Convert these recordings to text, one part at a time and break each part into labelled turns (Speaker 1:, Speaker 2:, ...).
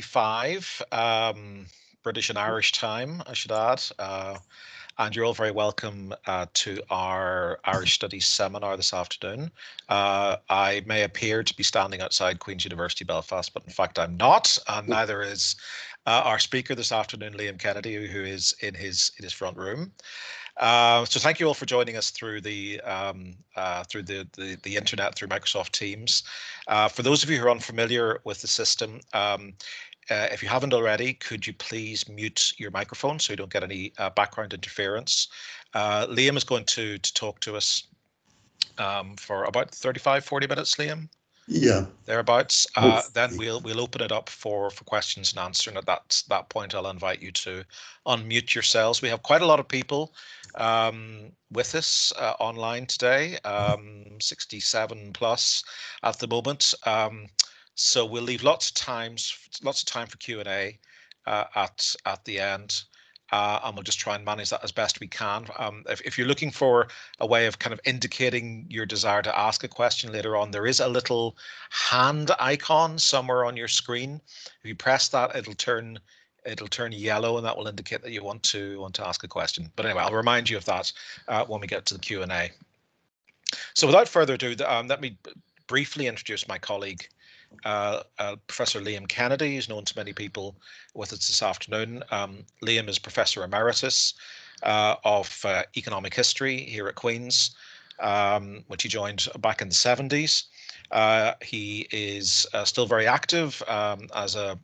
Speaker 1: 5, British and Irish time, I should add. And you're all very welcome to our Irish Studies Seminar this afternoon. I may appear to be standing outside Queen's University Belfast, but in fact I'm not, and neither is our speaker this afternoon, Liam Kennedy, who is in his front room. So thank you all for joining us through the internet, through Microsoft Teams. For those of you who are unfamiliar with the system, if you haven't already, could you please mute your microphone so you don't get any background interference? Liam is going to talk to us for about 35-40 minutes, Liam.
Speaker 2: Yeah,
Speaker 1: thereabouts. Then we'll open it up for questions and answers, and at that point I'll invite you to unmute yourselves. We have quite a lot of people with us online today, 67 plus at the moment. So we'll leave lots of time for Q&A at the end. And we'll just try and manage that as best we can. If you're looking for a way of kind of indicating your desire to ask a question later on, there is a little hand icon somewhere on your screen. If you press that, it'll turn yellow, and that will indicate that you want to ask a question. But anyway, I'll remind you of that when we get to the Q&A. So without further ado, let me briefly introduce my colleague, Professor Liam Kennedy, who's known to many people with us this afternoon. Liam is Professor Emeritus of Economic History here at Queen's, which he joined back in the 70s. He is still very active as a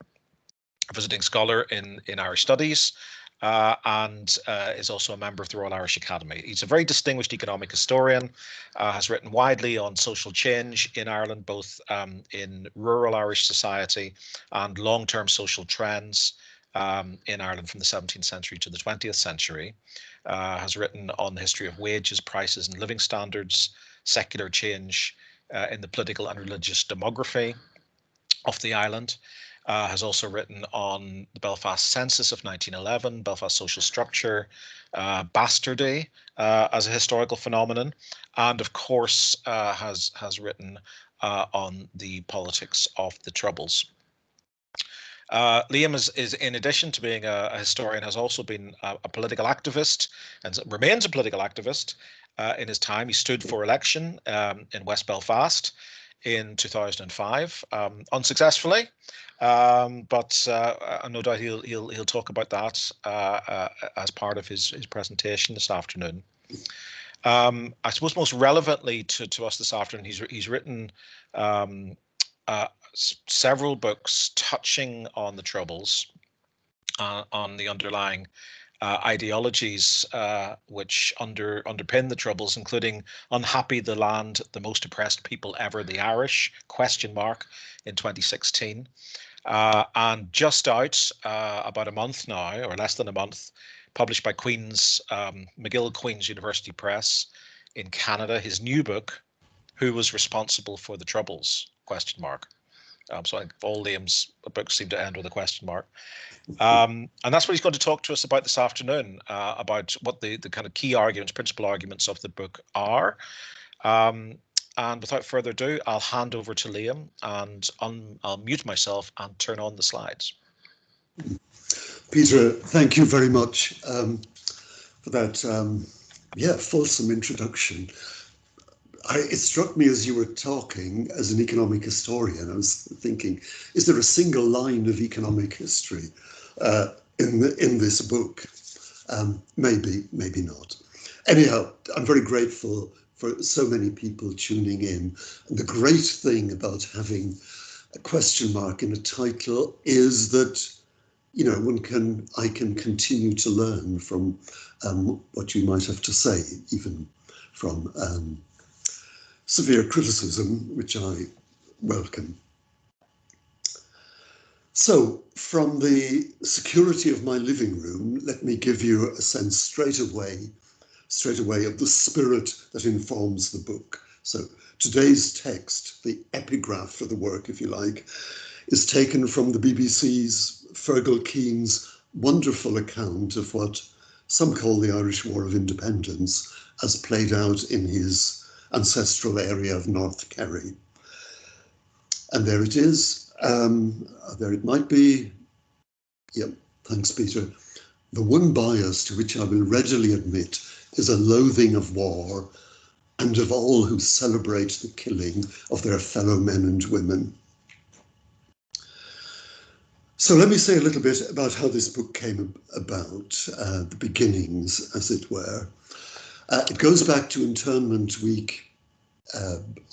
Speaker 1: visiting scholar in Irish Studies, and is also a member of the Royal Irish Academy. He's a very distinguished economic historian, has written widely on social change in Ireland, both in rural Irish society and long-term social trends in Ireland from the 17th century to the 20th century. Has written on the history of wages, prices and living standards, secular change in the political and religious demography of the island. Has also written on the Belfast Census of 1911, Belfast social structure, bastardy as a historical phenomenon, and of course has written on the politics of the Troubles. Liam is in addition to being a historian, has also been a political activist and remains a political activist in his time. He stood for election in West Belfast in 2005, unsuccessfully, but no doubt he'll talk about that as part of his presentation this afternoon. I suppose most relevantly to us this afternoon, he's written several books touching on the Troubles, on the underlying ideologies which underpin the Troubles, including Unhappy the Land, the Most Oppressed People Ever, the Irish, ? In 2016. And just out about a month now, or less than a month, published by McGill Queen's University Press in Canada, his new book, Who Was Responsible for the Troubles? ? So I think all Liam's books seem to end with a question mark. And that's what he's going to talk to us about this afternoon, about what the kind of key arguments, principal arguments of the book are. And without further ado, I'll hand over to Liam, and I'll mute myself and turn on the slides.
Speaker 2: Peter, thank you very much for that fulsome introduction. It struck me as you were talking, as an economic historian, I was thinking, is there a single line of economic history in this book? Maybe, maybe not. Anyhow, I'm very grateful for so many people tuning in. And the great thing about having a question mark in a title is that, you know, I can continue to learn from what you might have to say, even from severe criticism, which I welcome. So, from the security of my living room, let me give you a sense straight away of the spirit that informs the book. So, today's text, the epigraph for the work, if you like, is taken from the BBC's Fergal Keane's wonderful account of what some call the Irish War of Independence, as played out in his ancestral area of North Kerry. And there it is. There it might be. Yep, thanks, Peter. The one bias to which I will readily admit is a loathing of war and of all who celebrate the killing of their fellow men and women. So let me say a little bit about how this book came about, the beginnings, as it were. It goes back to internment week,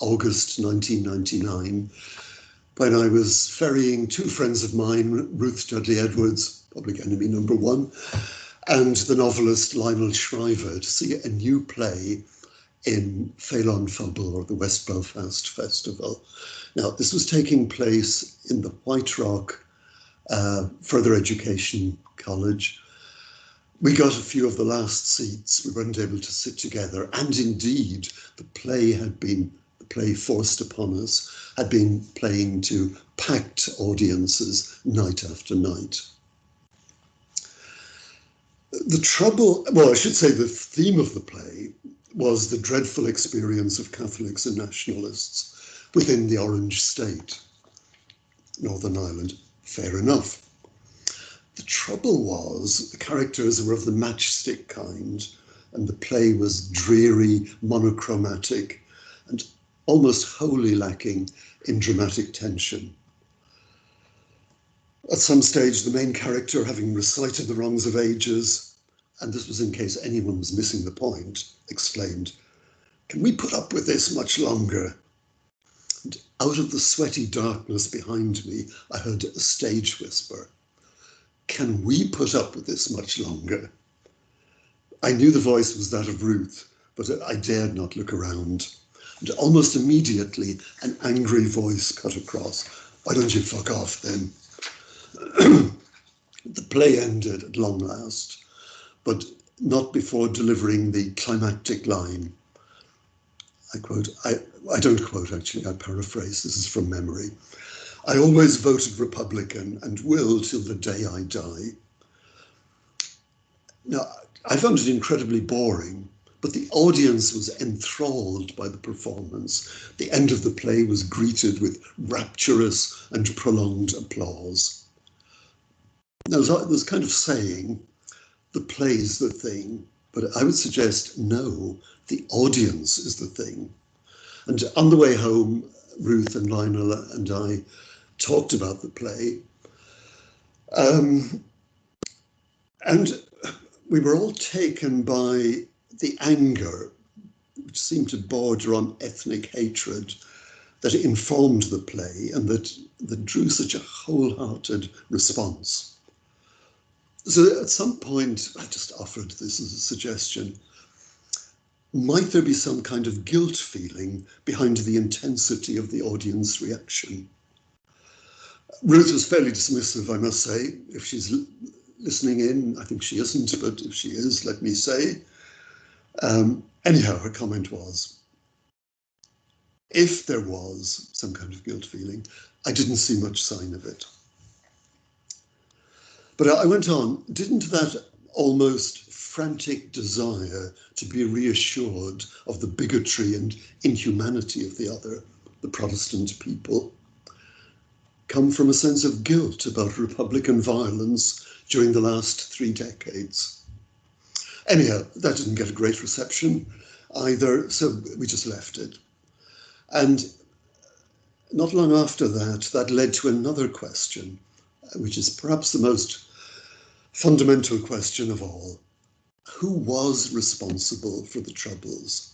Speaker 2: August 1999, when I was ferrying two friends of mine, Ruth Dudley Edwards, public enemy number one, and the novelist Lionel Shriver, to see a new play in Féile an Phobal, or the West Belfast Festival. Now, this was taking place in the White Rock Further Education College. We got a few of the last seats. We weren't able to sit together. And indeed, the play forced upon us, had been playing to packed audiences night after night. The trouble, well, I should say the theme of the play was the dreadful experience of Catholics and nationalists within the Orange State, Northern Ireland. Fair enough. The trouble was the characters were of the matchstick kind, and the play was dreary, monochromatic, and almost wholly lacking in dramatic tension. At some stage, the main character, having recited the wrongs of ages, and this was in case anyone was missing the point, exclaimed, "Can we put up with this much longer?" And out of the sweaty darkness behind me, I heard a stage whisper, "Can we put up with this much longer?" I knew the voice was that of Ruth, but I dared not look around. And almost immediately, an angry voice cut across. "Why don't you fuck off then?" The play ended at long last, but not before delivering the climactic line. I quote, I don't quote actually, I paraphrase, this is from memory. "I always voted Republican and will till the day I die." Now, I found it incredibly boring, but the audience was enthralled by the performance. The end of the play was greeted with rapturous and prolonged applause. Now, there's kind of saying, the play's the thing, but I would suggest, no, the audience is the thing. And on the way home, Ruth and Lionel and I talked about the play. And we were all taken by the anger, which seemed to border on ethnic hatred, that informed the play and that drew such a wholehearted response. So at some point, I just offered this as a suggestion. Might there be some kind of guilt feeling behind the intensity of the audience reaction? Ruth was fairly dismissive, I must say. If she's listening in, I think she isn't, but if she is, let me say. Anyhow, her comment was, if there was some kind of guilt feeling, I didn't see much sign of it. But I went on, didn't that almost frantic desire to be reassured of the bigotry and inhumanity of the other, the Protestant people, come from a sense of guilt about Republican violence during the last 3 decades? Anyhow, that didn't get a great reception either, so we just left it. And not long after that, that led to another question, which is perhaps the most fundamental question of all. Who was responsible for the Troubles?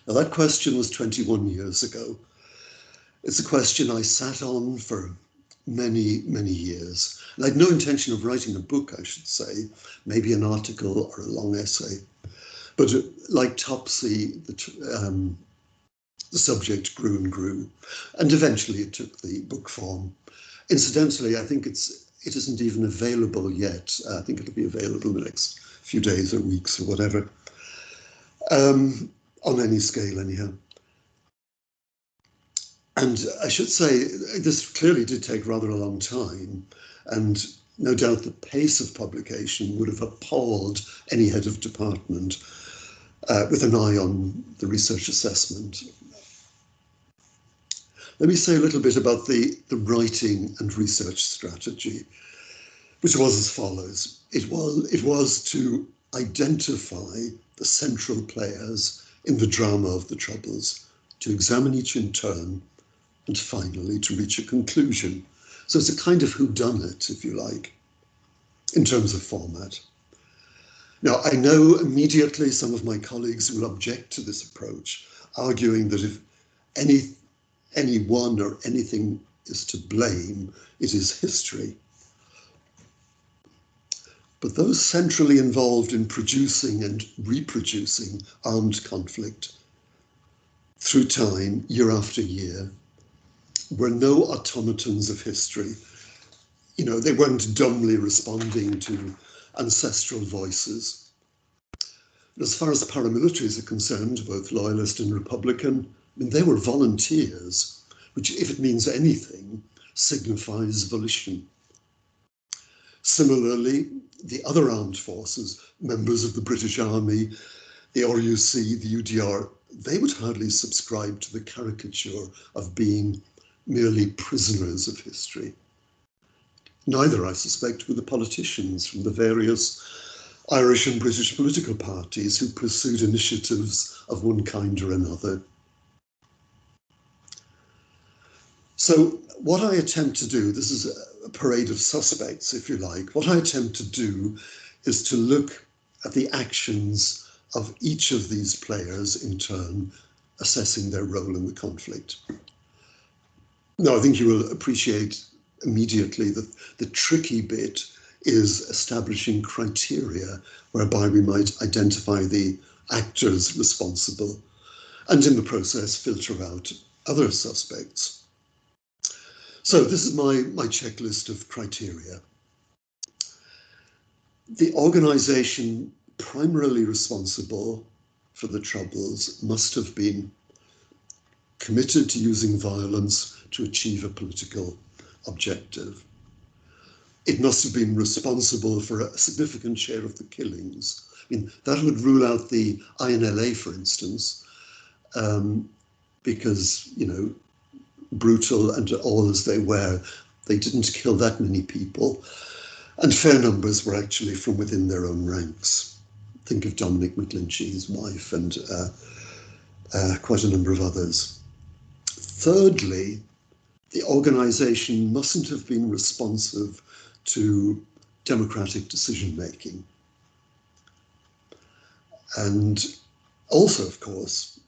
Speaker 2: Now, that question was 21 years ago. It's a question I sat on for many, many years. And I had no intention of writing a book, I should say, maybe an article or a long essay. But like Topsy, the subject grew and grew. And eventually it took the book form. Incidentally, I think it isn't even available yet. I think it'll be available in the next few days or weeks or whatever. On any scale, anyhow. And I should say, this clearly did take rather a long time, and no doubt the pace of publication would have appalled any head of department with an eye on the research assessment. let me say a little bit about the writing and research strategy, which was as follows. It was to identify the central players in the drama of the Troubles, to examine each in turn, and finally to reach a conclusion. So it's a kind of whodunit, if you like, in terms of format. Now, I know immediately some of my colleagues will object to this approach, arguing that if anyone or anything is to blame, it is history. But those centrally involved in producing and reproducing armed conflict through time, year after year, were no automatons of history. You know, they weren't dumbly responding to ancestral voices. As far as paramilitaries are concerned, both loyalist and Republican, I mean, they were volunteers, which, if it means anything, signifies volition. Similarly, the other armed forces, members of the British Army, the RUC, the UDR, they would hardly subscribe to the caricature of being merely prisoners of history. Neither, I suspect, were the politicians from the various Irish and British political parties who pursued initiatives of one kind or another. So what I attempt to do, this is a parade of suspects, if you like, what I attempt to do is to look at the actions of each of these players in turn, assessing their role in the conflict. Now, I think you will appreciate immediately that the tricky bit is establishing criteria whereby we might identify the actors responsible and in the process filter out other suspects. So this is my checklist of criteria. The organisation primarily responsible for the Troubles must have been committed to using violence to achieve a political objective. It must have been responsible for a significant share of the killings. I mean, that would rule out the INLA, for instance, because, you know, brutal and all as they were, they didn't kill that many people. And fair numbers were actually from within their own ranks. Think of Dominic McGlinchey's wife and quite a number of others. Thirdly, the organisation mustn't have been responsive to democratic decision-making. And also, of course,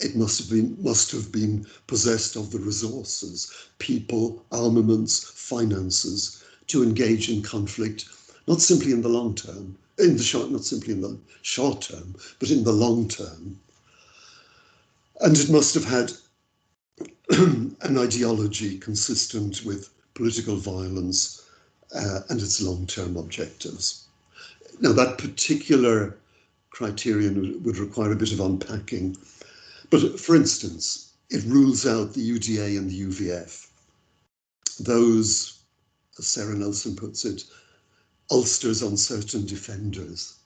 Speaker 2: it must have been possessed of the resources, people, armaments, finances, to engage in conflict, not simply in the long term, not simply in the short term, but in the long term. And it must have had an ideology consistent with political violence and its long-term objectives. Now, that particular criterion would require a bit of unpacking. But for instance, it rules out the UDA and the UVF. Those, as Sarah Nelson puts it, Ulster's uncertain defenders,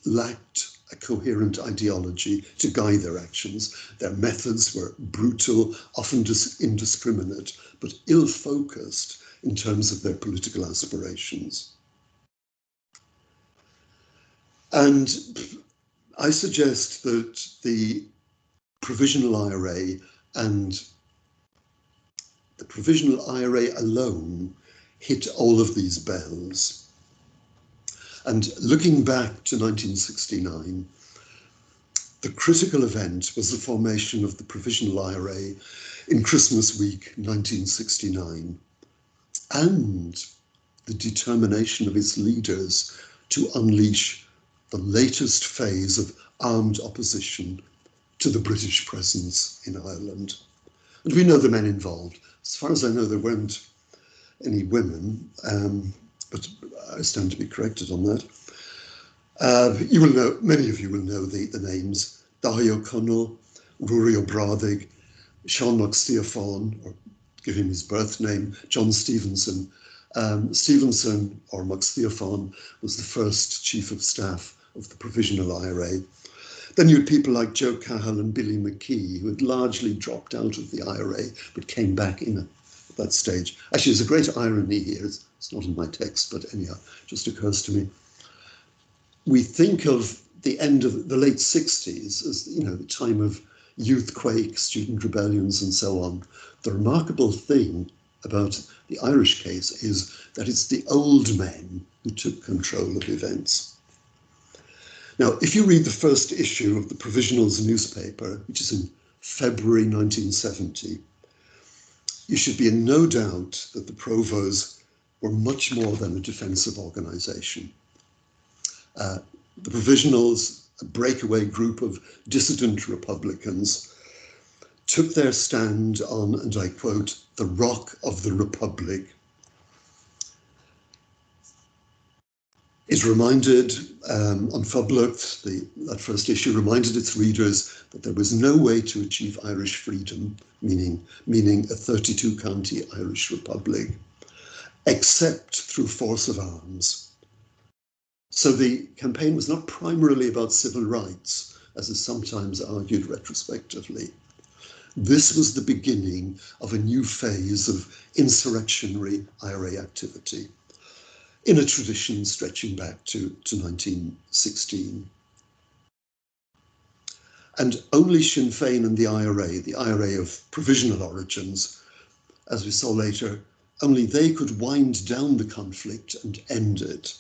Speaker 2: lacked a coherent ideology to guide their actions. Their methods were brutal, often indiscriminate, but ill-focused in terms of their political aspirations. And I suggest that the Provisional IRA and the Provisional IRA alone hit all of these bells. And looking back to 1969, the critical event was the formation of the Provisional IRA in Christmas week 1969, and the determination of its leaders to unleash the latest phase of armed opposition to the British presence in Ireland. And we know the men involved. As far as I know, there weren't any women, but I stand to be corrected on that. You will know, many of you will know the names: Dahi O'Connell, Rory O'Brothick, Sean McSteofan, or give him his birth name, John Stevenson. Stevenson, or McSteofan, was the first Chief of Staff of the Provisional IRA. Then you had people like Joe Cahill and Billy McKee, who had largely dropped out of the IRA, but came back in at that stage. Actually, there's a great irony here. It's not in my text, but anyhow, it just occurs to me. We think of the end of the late 60s as, you know, the time of youth quake, student rebellions, and so on. The remarkable thing about the Irish case is that it's the old men who took control of events. Now, if you read the first issue of the Provisionals newspaper, which is in February 1970, you should be in no doubt that the Provos were much more than a defensive organisation. The Provisionals, a breakaway group of dissident Republicans, took their stand on, and I quote, the rock of the Republic. It reminded, on Fablucht, that first issue reminded its readers that there was no way to achieve Irish freedom, meaning a 32-county Irish republic, except through force of arms. So the campaign was not primarily about civil rights, as is sometimes argued retrospectively. This was the beginning of a new phase of insurrectionary IRA activity, in a tradition stretching back to 1916. And only Sinn Féin and the IRA of provisional origins, as we saw later, only they could wind down the conflict and end it.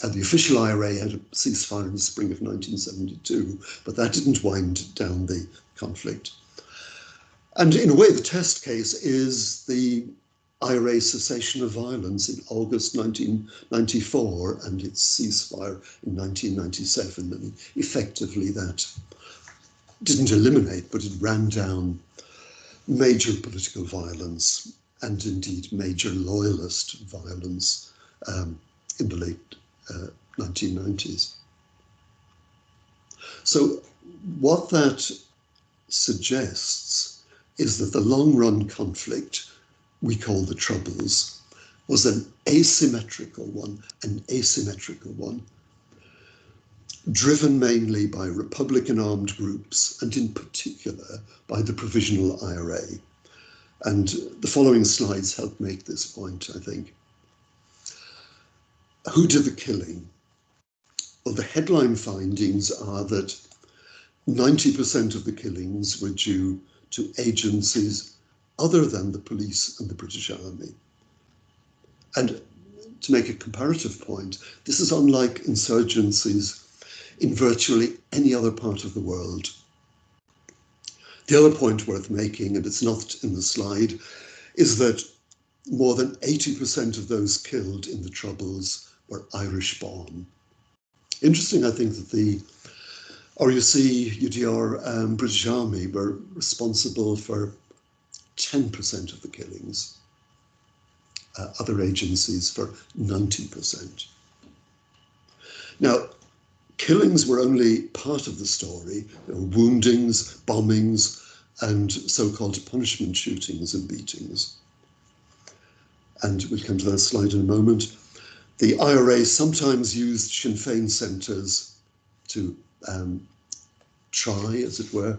Speaker 2: The official IRA had a ceasefire in the spring of 1972, but that didn't wind down the conflict. And in a way, the test case is the IRA cessation of violence in August 1994 and its ceasefire in 1997. And effectively, that didn't eliminate, but it ran down major political violence and indeed major loyalist violence in the late 1990s. So what that suggests is that the long-run conflict we call the Troubles was an asymmetrical one, driven mainly by Republican armed groups and in particular by the Provisional IRA. And the following slides help make this point, I think. Who did the killing? Well, the headline findings are that 90% of the killings were due to agencies other than the police and the British Army. And to make a comparative point, this is unlike insurgencies in virtually any other part of the world. The other point worth making, and it's not in the slide, is that more than 80% of those killed in the Troubles were Irish born. Interesting, I think, that the RUC, UDR, British Army were responsible for 10% of the killings, other agencies for 90%. Now, killings were only part of the story. There were woundings, bombings, and so-called punishment shootings and beatings. And we'll come to that slide in a moment. The IRA sometimes used Sinn Féin centres to try, as it were,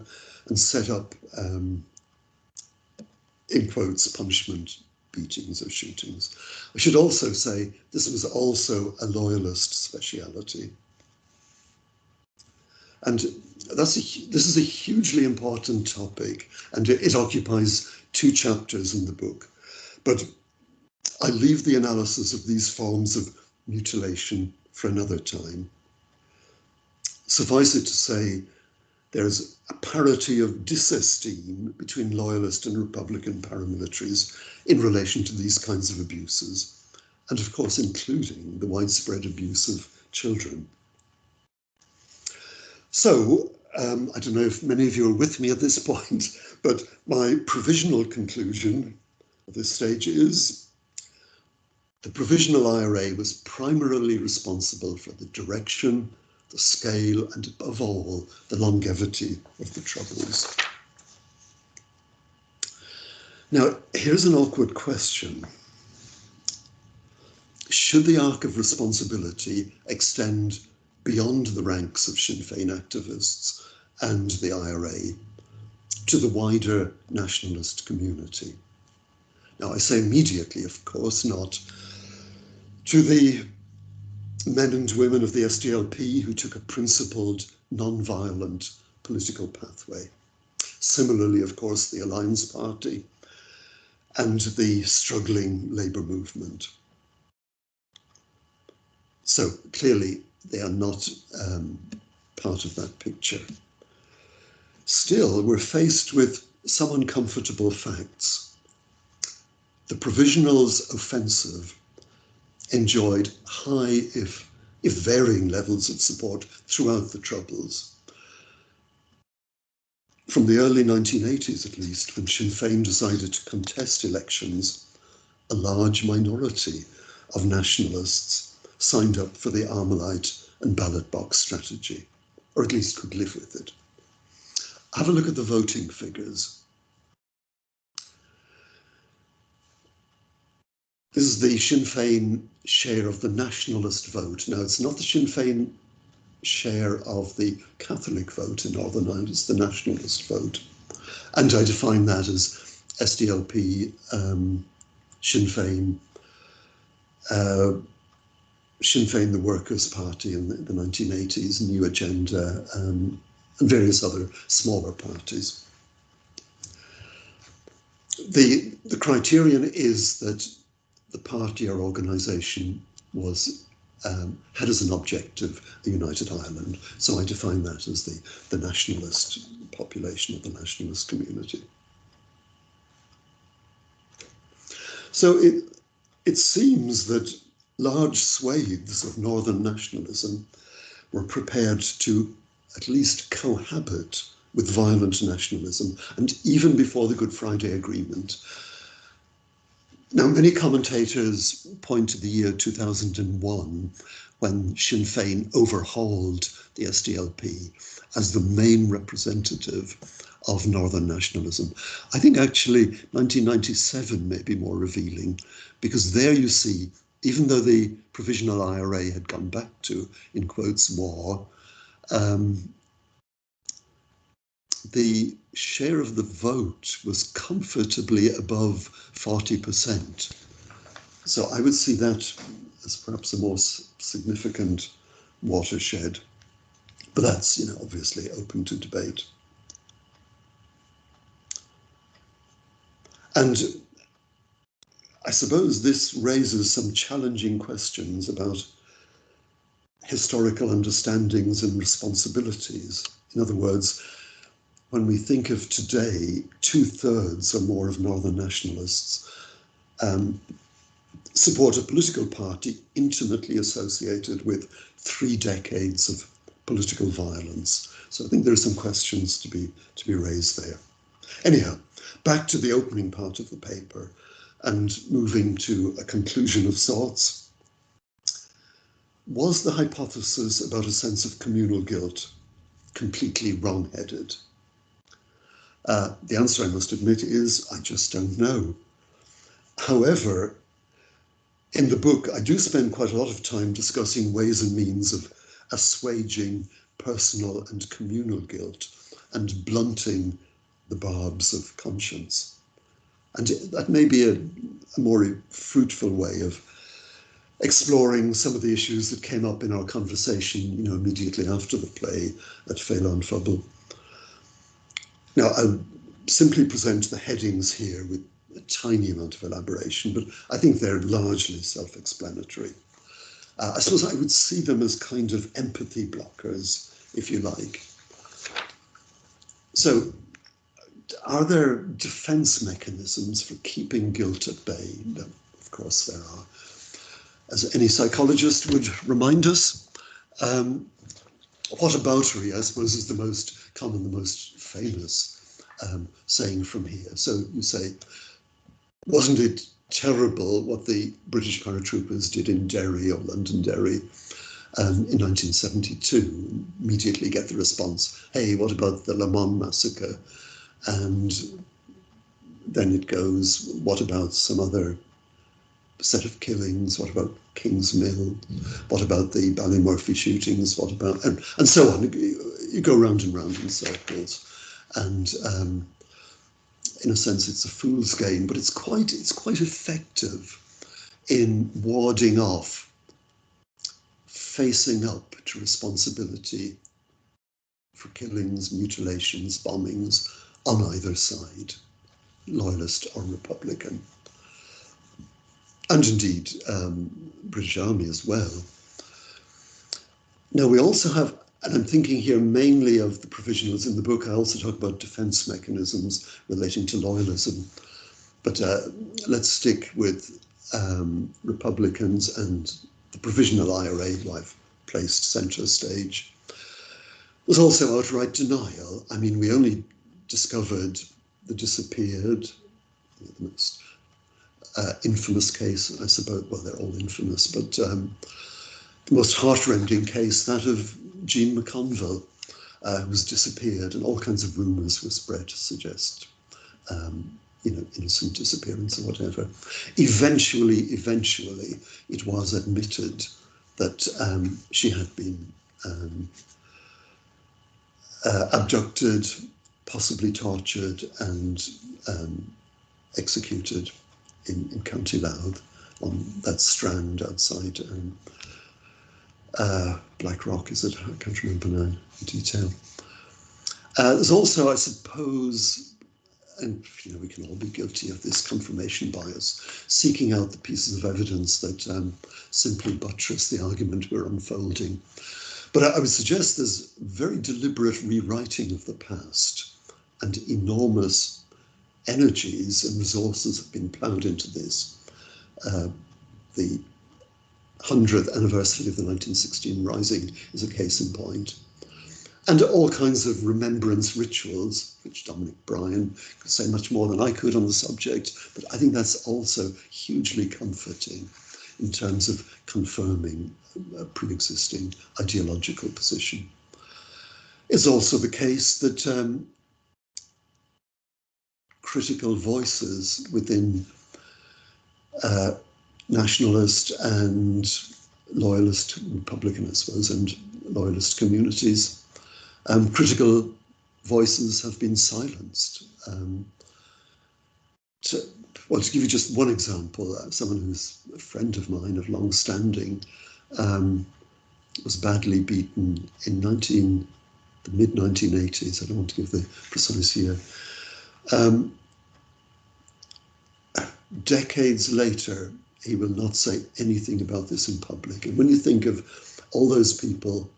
Speaker 2: and set up, in quotes, punishment beatings or shootings. I should also say this was also a loyalist speciality. And this is a hugely important topic, and it occupies 2 chapters in the book. But I leave the analysis of these forms of mutilation for another time. Suffice it to say, there's a parity of disesteem between loyalist and Republican paramilitaries in relation to these kinds of abuses, and of course including the widespread abuse of children. So, I don't know if many of you are with me at this point, but my provisional conclusion at this stage is the Provisional IRA was primarily responsible for the direction, the scale, and above all, the longevity of the Troubles. Now, here's an awkward question. Should the arc of responsibility extend beyond the ranks of Sinn Féin activists and the IRA to the wider nationalist community. Now, I say immediately, of course, not to the men and women of the SDLP who took a principled, non-violent political pathway. Similarly, of course, the Alliance Party and the struggling labour movement. So clearly, they are not part of that picture. Still, we're faced with some uncomfortable facts. The Provisionals' offensive enjoyed high, if varying levels of support throughout the Troubles. From the early 1980s, at least, when Sinn Féin decided to contest elections, a large minority of nationalists signed up for the Armalite and ballot box strategy, or at least could live with it. Have a look at the voting figures. This is the Sinn Féin share of the nationalist vote. Now, it's not the Sinn Féin share of the Catholic vote in Northern Ireland, it's the nationalist vote. And I define that as SDLP, Sinn Féin, Sinn Féin, the Workers' Party in the 1980s, New Agenda, and various other smaller parties. The criterion is that the party or organisation was had as an objective a united Ireland. So I define that as the nationalist population of the nationalist community. So it seems that large swathes of northern nationalism were prepared to at least cohabit with violent nationalism, and even before the Good Friday Agreement. Now, many commentators point to the year 2001, when Sinn Féin overhauled the SDLP as the main representative of northern nationalism. I think actually 1997 may be more revealing, because there you see, even though the Provisional IRA had gone back to, in quotes, war, the share of the vote was comfortably above 40%. So I would see that as perhaps a more significant watershed. But that's, obviously open to debate. And I suppose this raises some challenging questions about historical understandings and responsibilities. In other words, when we think of today, 2/3 or more of northern nationalists support a political party intimately associated with 3 decades of political violence. So I think there are some questions to be raised there. Anyhow, back to the opening part of the paper and moving to a conclusion of sorts. Was the hypothesis about a sense of communal guilt completely wrong-headed? The answer, I must admit, is I just don't know. However, in the book, I do spend quite a lot of time discussing ways and means of assuaging personal and communal guilt and blunting the barbs of conscience. And that may be a more fruitful way of exploring some of the issues that came up in our conversation, immediately after the play at Féile Phobal. Now, I'll simply present the headings here with a tiny amount of elaboration, but I think they're largely self-explanatory. I suppose I would see them as kind of empathy blockers, if you like. So, are there defense mechanisms for keeping guilt at bay? No, of course there are. As any psychologist would remind us, whataboutery, I suppose, is the most common, the most famous saying from here. So you say, wasn't it terrible what the British paratroopers did in Derry or Londonderry in 1972? Immediately get the response, hey, what about the Le Mans massacre? And then it goes, what about some other set of killings? What about King's Mill? What about the Ballymurphy shootings? What about, and so on. You go round and round in circles, and in a sense, it's a fool's game, but it's quite effective in warding off, facing up to responsibility for killings, mutilations, bombings on either side, loyalist or Republican. And indeed, British Army as well. Now, we also have, and I'm thinking here mainly of the provisionals. In the book, I also talk about defence mechanisms relating to loyalism. But let's stick with Republicans and the Provisional IRA, who I've placed centre stage. There's also outright denial. I mean, we only discovered the disappeared, the most infamous case, I suppose. Well, they're all infamous, but the most heartrending case, that of Jean McConville, who was disappeared, and all kinds of rumours were spread to suggest, innocent disappearance or whatever. Eventually, it was admitted that she had been abducted, possibly tortured, and executed in County Louth on that strand outside Blackrock, is it? I can't remember now in detail. There's also, I suppose, and we can all be guilty of this, confirmation bias, seeking out the pieces of evidence that simply buttress the argument we're unfolding. But I would suggest there's very deliberate rewriting of the past, and enormous energies and resources have been ploughed into this. The 100th anniversary of the 1916 Rising is a case in point. And all kinds of remembrance rituals, which Dominic Bryan could say much more than I could on the subject, but I think that's also hugely comforting in terms of confirming a pre-existing ideological position. It's also the case that critical voices within nationalist and loyalist, Republican, I suppose, and loyalist communities, critical voices have been silenced. To give you just one example, someone who's a friend of mine of long standing was badly beaten in the mid-1980s. I don't want to give the precise year. Decades later, he will not say anything about this in public. And when you think of all those people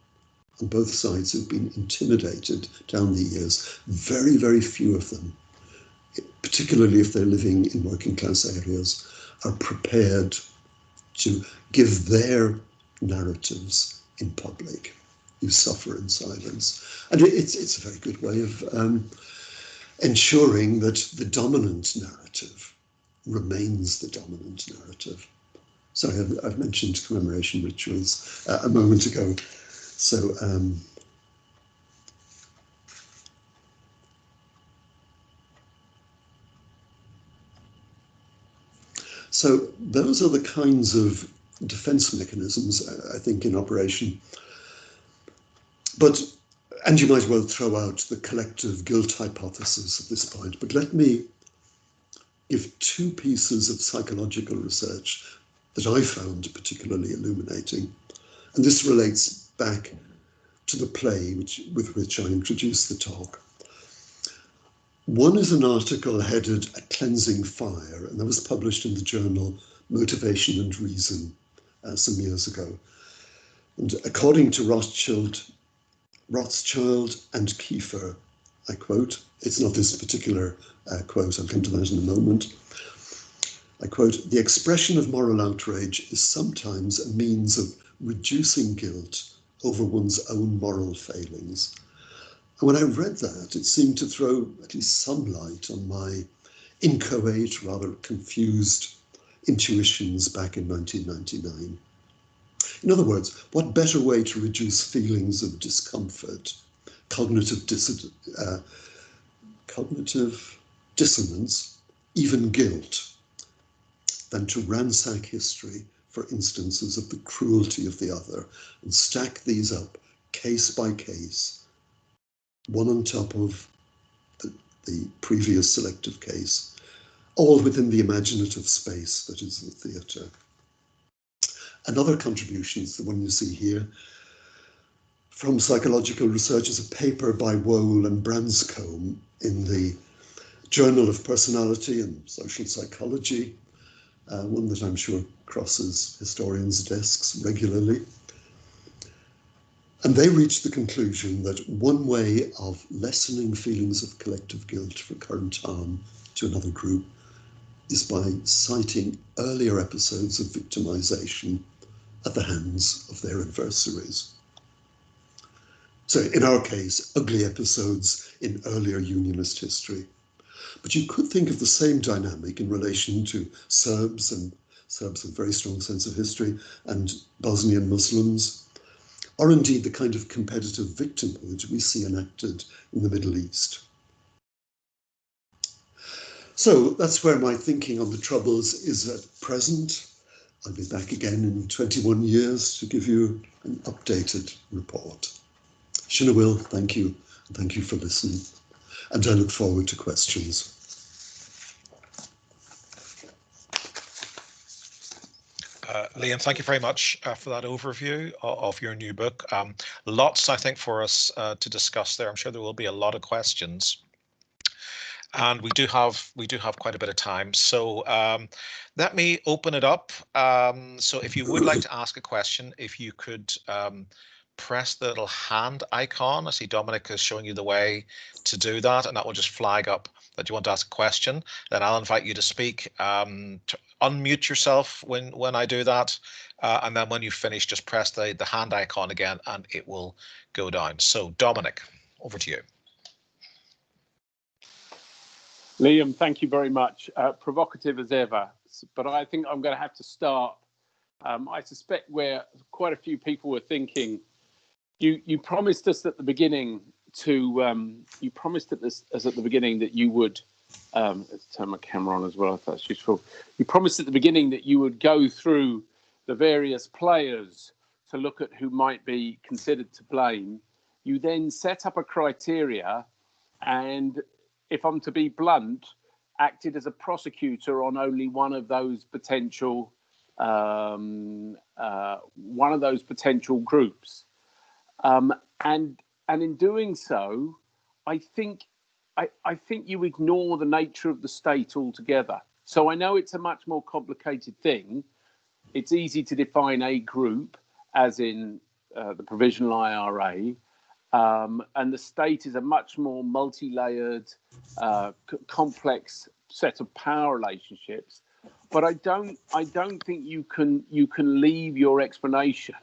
Speaker 2: on both sides who've been intimidated down the years, very, very few of them, particularly if they're living in working class areas, are prepared to give their narratives in public. You suffer in silence. And it's a very good way of ensuring that the dominant narrative remains the dominant narrative. Sorry, I've mentioned commemoration rituals a moment ago. So those are the kinds of defense mechanisms, I think, in operation. And you might well throw out the collective guilt hypothesis at this point, but let me give two pieces of psychological research that I found particularly illuminating. And this relates back to the play with which I introduced the talk. One is an article headed "A Cleansing Fire," and that was published in the journal Motivation and Reason some years ago. And according to Rothschild and Kiefer, I quote, it's not this particular quote, I'll come to that in a moment. I quote, "The expression of moral outrage is sometimes a means of reducing guilt over one's own moral failings." And when I read that, it seemed to throw at least some light on my inchoate, rather confused intuitions back in 1999. In other words, what better way to reduce feelings of discomfort, cognitive dissonance, even guilt, than to ransack history for instances of the cruelty of the other and stack these up case by case, one on top of the previous selective case, all within the imaginative space that is the theatre. Another contribution is the one you see here from psychological research, is a paper by Wohl and Branscombe in the Journal of Personality and Social Psychology, one that I'm sure crosses historians' desks regularly. And they reached the conclusion that one way of lessening feelings of collective guilt for current harm to another group is by citing earlier episodes of victimization at the hands of their adversaries. So in our case, ugly episodes in earlier Unionist history. But you could think of the same dynamic in relation to Serbs with a very strong sense of history, and Bosnian Muslims, or indeed the kind of competitive victimhood we see enacted in the Middle East. So that's where my thinking on the Troubles is at present. I'll be back again in 21 years to give you an updated report. Will, thank you, and thank you for listening. And I look forward to questions.
Speaker 1: Liam, thank you very much for that overview of your new book. Lots, I think, for us to discuss there. I'm sure there will be a lot of questions. And we do have quite a bit of time. So let me open it up. So if you would like to ask a question, if you could press the little hand icon. I see Dominic is showing you the way to do that, and that will just flag up that you want to ask a question. Then I'll invite you to speak. To unmute yourself when I do that, and then when you finish, just press the hand icon again, and it will go down. So Dominic, over to you.
Speaker 3: Liam, thank you very much. Provocative as ever, but I think I'm going to have to start. I suspect where quite a few people were thinking, you promised us at the beginning that you would, let's turn my camera on as well if that's useful. You promised at the beginning that you would go through the various players to look at who might be considered to blame. You then set up a criteria, and if I'm to be blunt, acted as a prosecutor on only one of those potential groups. And in doing so, I think you ignore the nature of the state altogether. So I know it's a much more complicated thing. It's easy to define a group, as in the Provisional Ira, and the state is a much more multi-layered, complex set of power relationships. But I don't think you can leave your explanation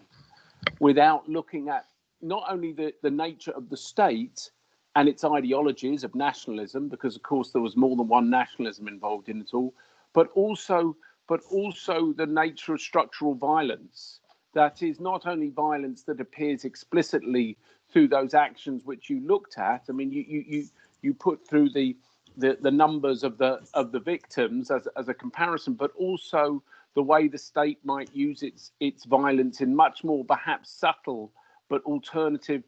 Speaker 3: without looking at not only the nature of the state and its ideologies of nationalism, because of course there was more than one nationalism involved in it all, but also the nature of structural violence. That is not only violence that appears explicitly through those actions which you looked at. I mean, you put through the numbers of the victims as a comparison, but also the way the state might use its violence in much more perhaps subtle but alternative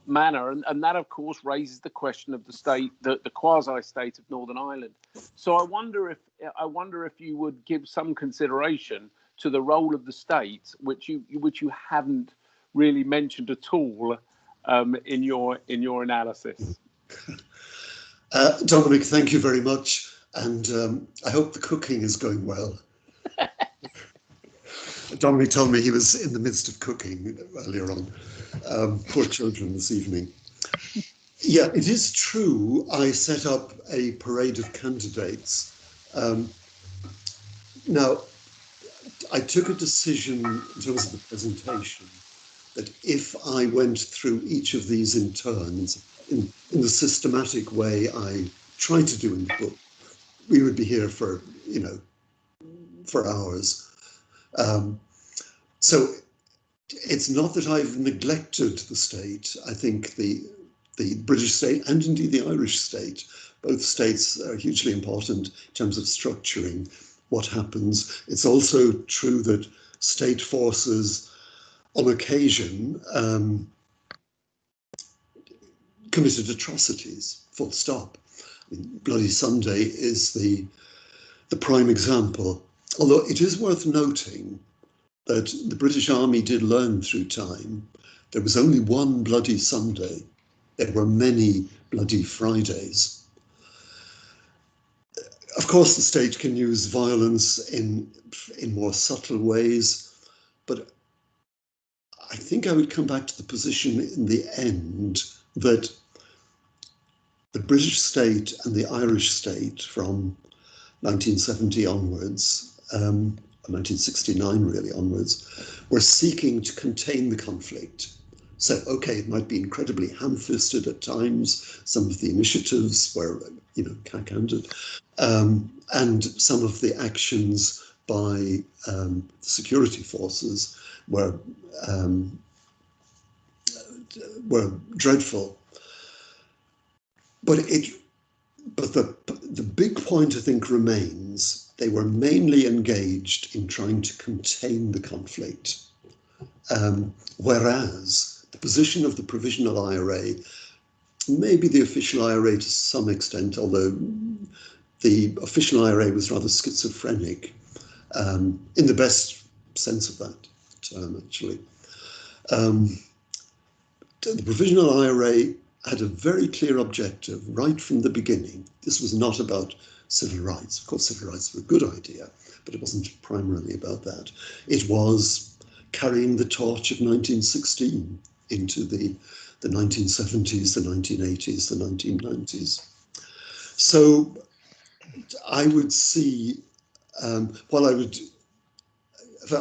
Speaker 3: manner, and that of course raises the question of the state, the quasi-state of Northern Ireland. So I wonder if you would give some consideration to the role of the state, which you haven't really mentioned at all in your analysis.
Speaker 2: Dominic, thank you very much, and I hope the cooking is going well. Dominic told me he was in the midst of cooking earlier on. Poor children this evening. Yeah, it is true. I set up a parade of candidates. Now, I took a decision in terms of the presentation that if I went through each of these in turns, in the systematic way I try to do in the book, we would be here for hours. So it's not that I've neglected the state. I think the British state and indeed the Irish state, both states are hugely important in terms of structuring what happens. It's also true that state forces, on occasion, committed atrocities, full stop. I mean, Bloody Sunday is the prime example, although it is worth noting that the British Army did learn through time there was only one Bloody Sunday. There were many Bloody Fridays. Of course, the state can use violence in more subtle ways, but I think I would come back to the position in the end that the British state and the Irish state from 1970 onwards, 1969 really onwards, were seeking to contain the conflict. So, okay, it might be incredibly ham-fisted at times. Some of the initiatives were, cack-handed, and some of the actions by security forces were dreadful. But the big point, I think, remains they were mainly engaged in trying to contain the conflict, whereas the position of the Provisional IRA, maybe the official IRA to some extent, although the official IRA was rather schizophrenic, in the best sense of that term, actually. The Provisional IRA had a very clear objective right from the beginning. This was not about civil rights. Of course, civil rights were a good idea, but it wasn't primarily about that. It was carrying the torch of 1916 into the 1970s, the 1980s, the 1990s. So I would see, while I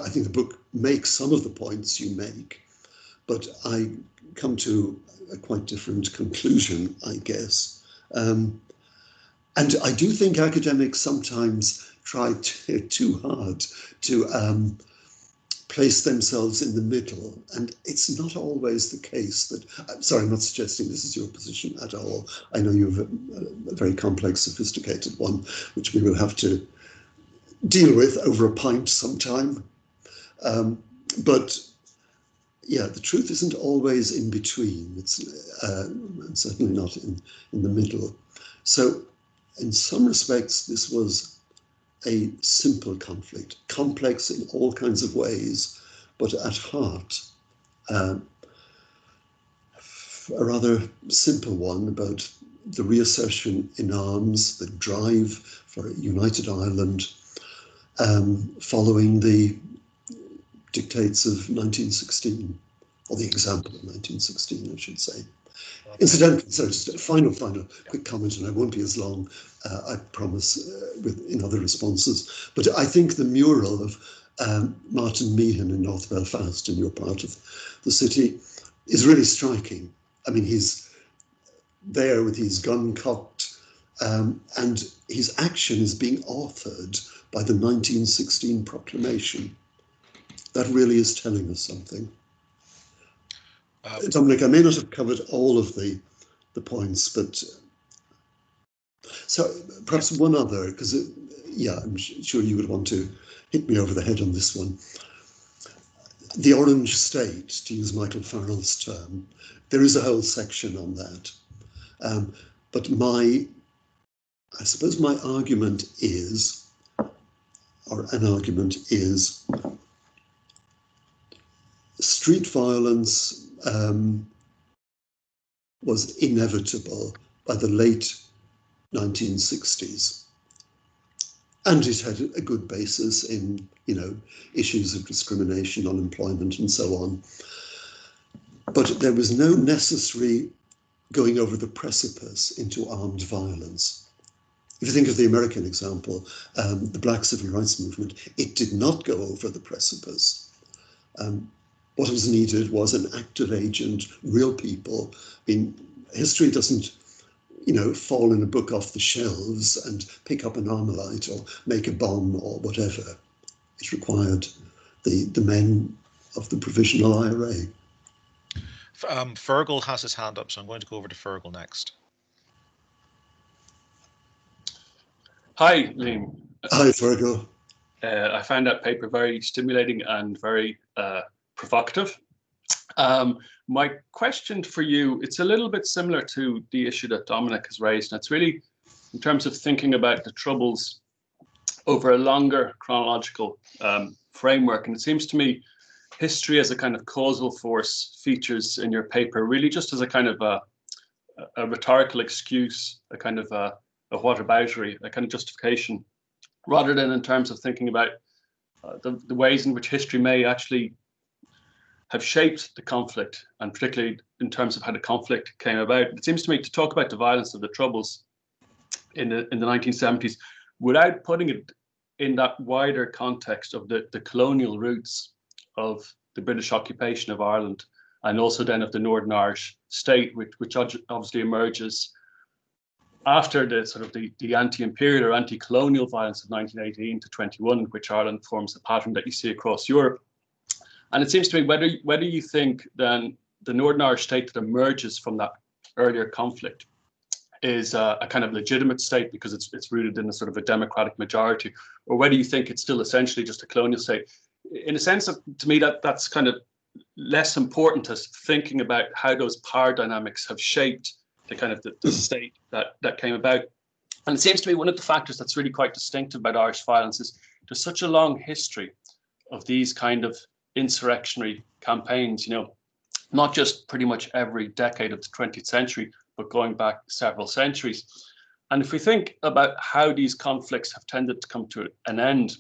Speaker 2: think the book makes some of the points you make, but I come to a quite different conclusion, I guess. And I do think academics sometimes try too hard to place themselves in the middle, and it's not always the case that, I'm sorry, I'm not suggesting this is your position at all. I know you have a very complex, sophisticated one, which we will have to deal with over a pint sometime. But yeah, the truth isn't always in between. It's certainly not in the middle. So in some respects, this was a simple conflict, complex in all kinds of ways, but at heart, a rather simple one about the reassertion in arms, the drive for a united Ireland, following the dictates of 1916, or the example of 1916, I should say. Incidentally, so just a final quick comment, and I won't be as long, I promise, in other responses. But I think the mural of Martin Meehan in North Belfast, in your part of the city, is really striking. I mean, he's there with his gun cocked, and his action is being authored by the 1916 proclamation. That really is telling us something. Dominic, I may not have covered all of the points, but so perhaps one other, because I'm sure you would want to hit me over the head on this one. The Orange State, to use Michael Farrell's term, there is a whole section on that. But I suppose my argument is, or an argument is, street violence was inevitable by the late 1960s. And it had a good basis in, issues of discrimination, unemployment, and so on. But there was no necessary going over the precipice into armed violence. If you think of the American example, the Black Civil Rights Movement, it did not go over the precipice. What was needed was an active agent, real people. I mean, history doesn't, fall in a book off the shelves and pick up an Armalite or make a bomb or whatever. It required the men of the Provisional IRA.
Speaker 1: Fergal has his hand up, so I'm going to go over to Fergal next.
Speaker 3: Hi, Liam.
Speaker 2: Hi, Fergal.
Speaker 4: I found that paper very stimulating and very provocative. My question for you, it's a little bit similar to the issue that Dominic has raised, and it's really in terms of thinking about the Troubles over a longer chronological framework. And it seems to me history as a kind of causal force features in your paper really just as a kind of a rhetorical excuse, a kind of a whataboutery, a kind of justification, rather than in terms of thinking about the ways in which history may actually have shaped the conflict, and particularly in terms of how the conflict came about. It seems to me to talk about the violence of the Troubles in the 1970s without putting it in that wider context of the colonial roots of the British occupation of Ireland, and also then of the Northern Irish state, which obviously emerges after the sort of the anti-imperial or anti-colonial violence of 1918 to 21, which Ireland forms a pattern that you see across Europe. And it seems to me whether you think then the Northern Irish state that emerges from that earlier conflict is a kind of legitimate state because it's rooted in a sort of a democratic majority, or whether you think it's still essentially just a colonial state. In a sense, to me, that's kind of less important as thinking about how those power dynamics have shaped the kind of the state that came about. And it seems to me one of the factors that's really quite distinctive about Irish violence is there's such a long history of these kind of insurrectionary campaigns, you know, not just pretty much every decade of the 20th century, but going back several centuries. And if we think about how these conflicts have tended to come to an end,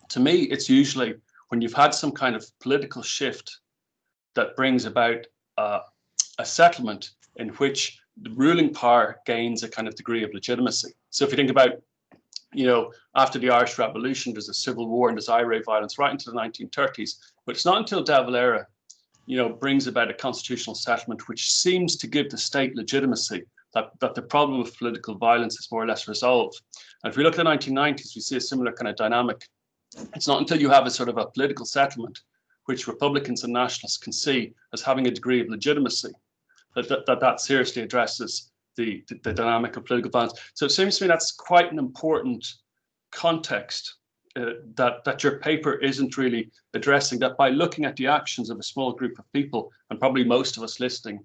Speaker 4: to me, it's usually when you've had some kind of political shift that brings about a settlement in which the ruling power gains a kind of degree of legitimacy. So if you think about, you know, after the Irish Revolution, there's a civil war and there's IRA violence right into the 1930s. But it's not until De Valera, you know, brings about a constitutional settlement which seems to give the state legitimacy that the problem of political violence is more or less resolved. And if we look at the 1990s, we see a similar kind of dynamic. It's not until you have a sort of a political settlement which Republicans and nationalists can see as having a degree of legitimacy that seriously addresses the dynamic of political violence. So it seems to me that's quite an important context that your paper isn't really addressing, that by looking at the actions of a small group of people, and probably most of us listening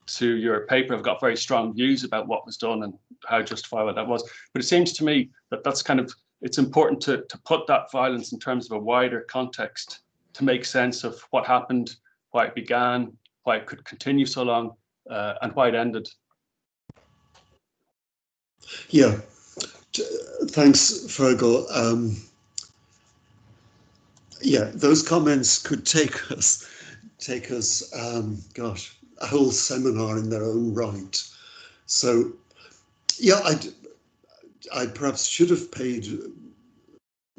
Speaker 4: to your paper have got very strong views about what was done and how justifiable that was. But it seems to me that that's kind of, it's important to put that violence in terms of a wider context to make sense of what happened, why it began, why it could continue so long, and why it ended.
Speaker 2: Yeah, thanks, Fergal. Yeah, those comments could take us, gosh, a whole seminar in their own right. So, yeah, I perhaps should have paid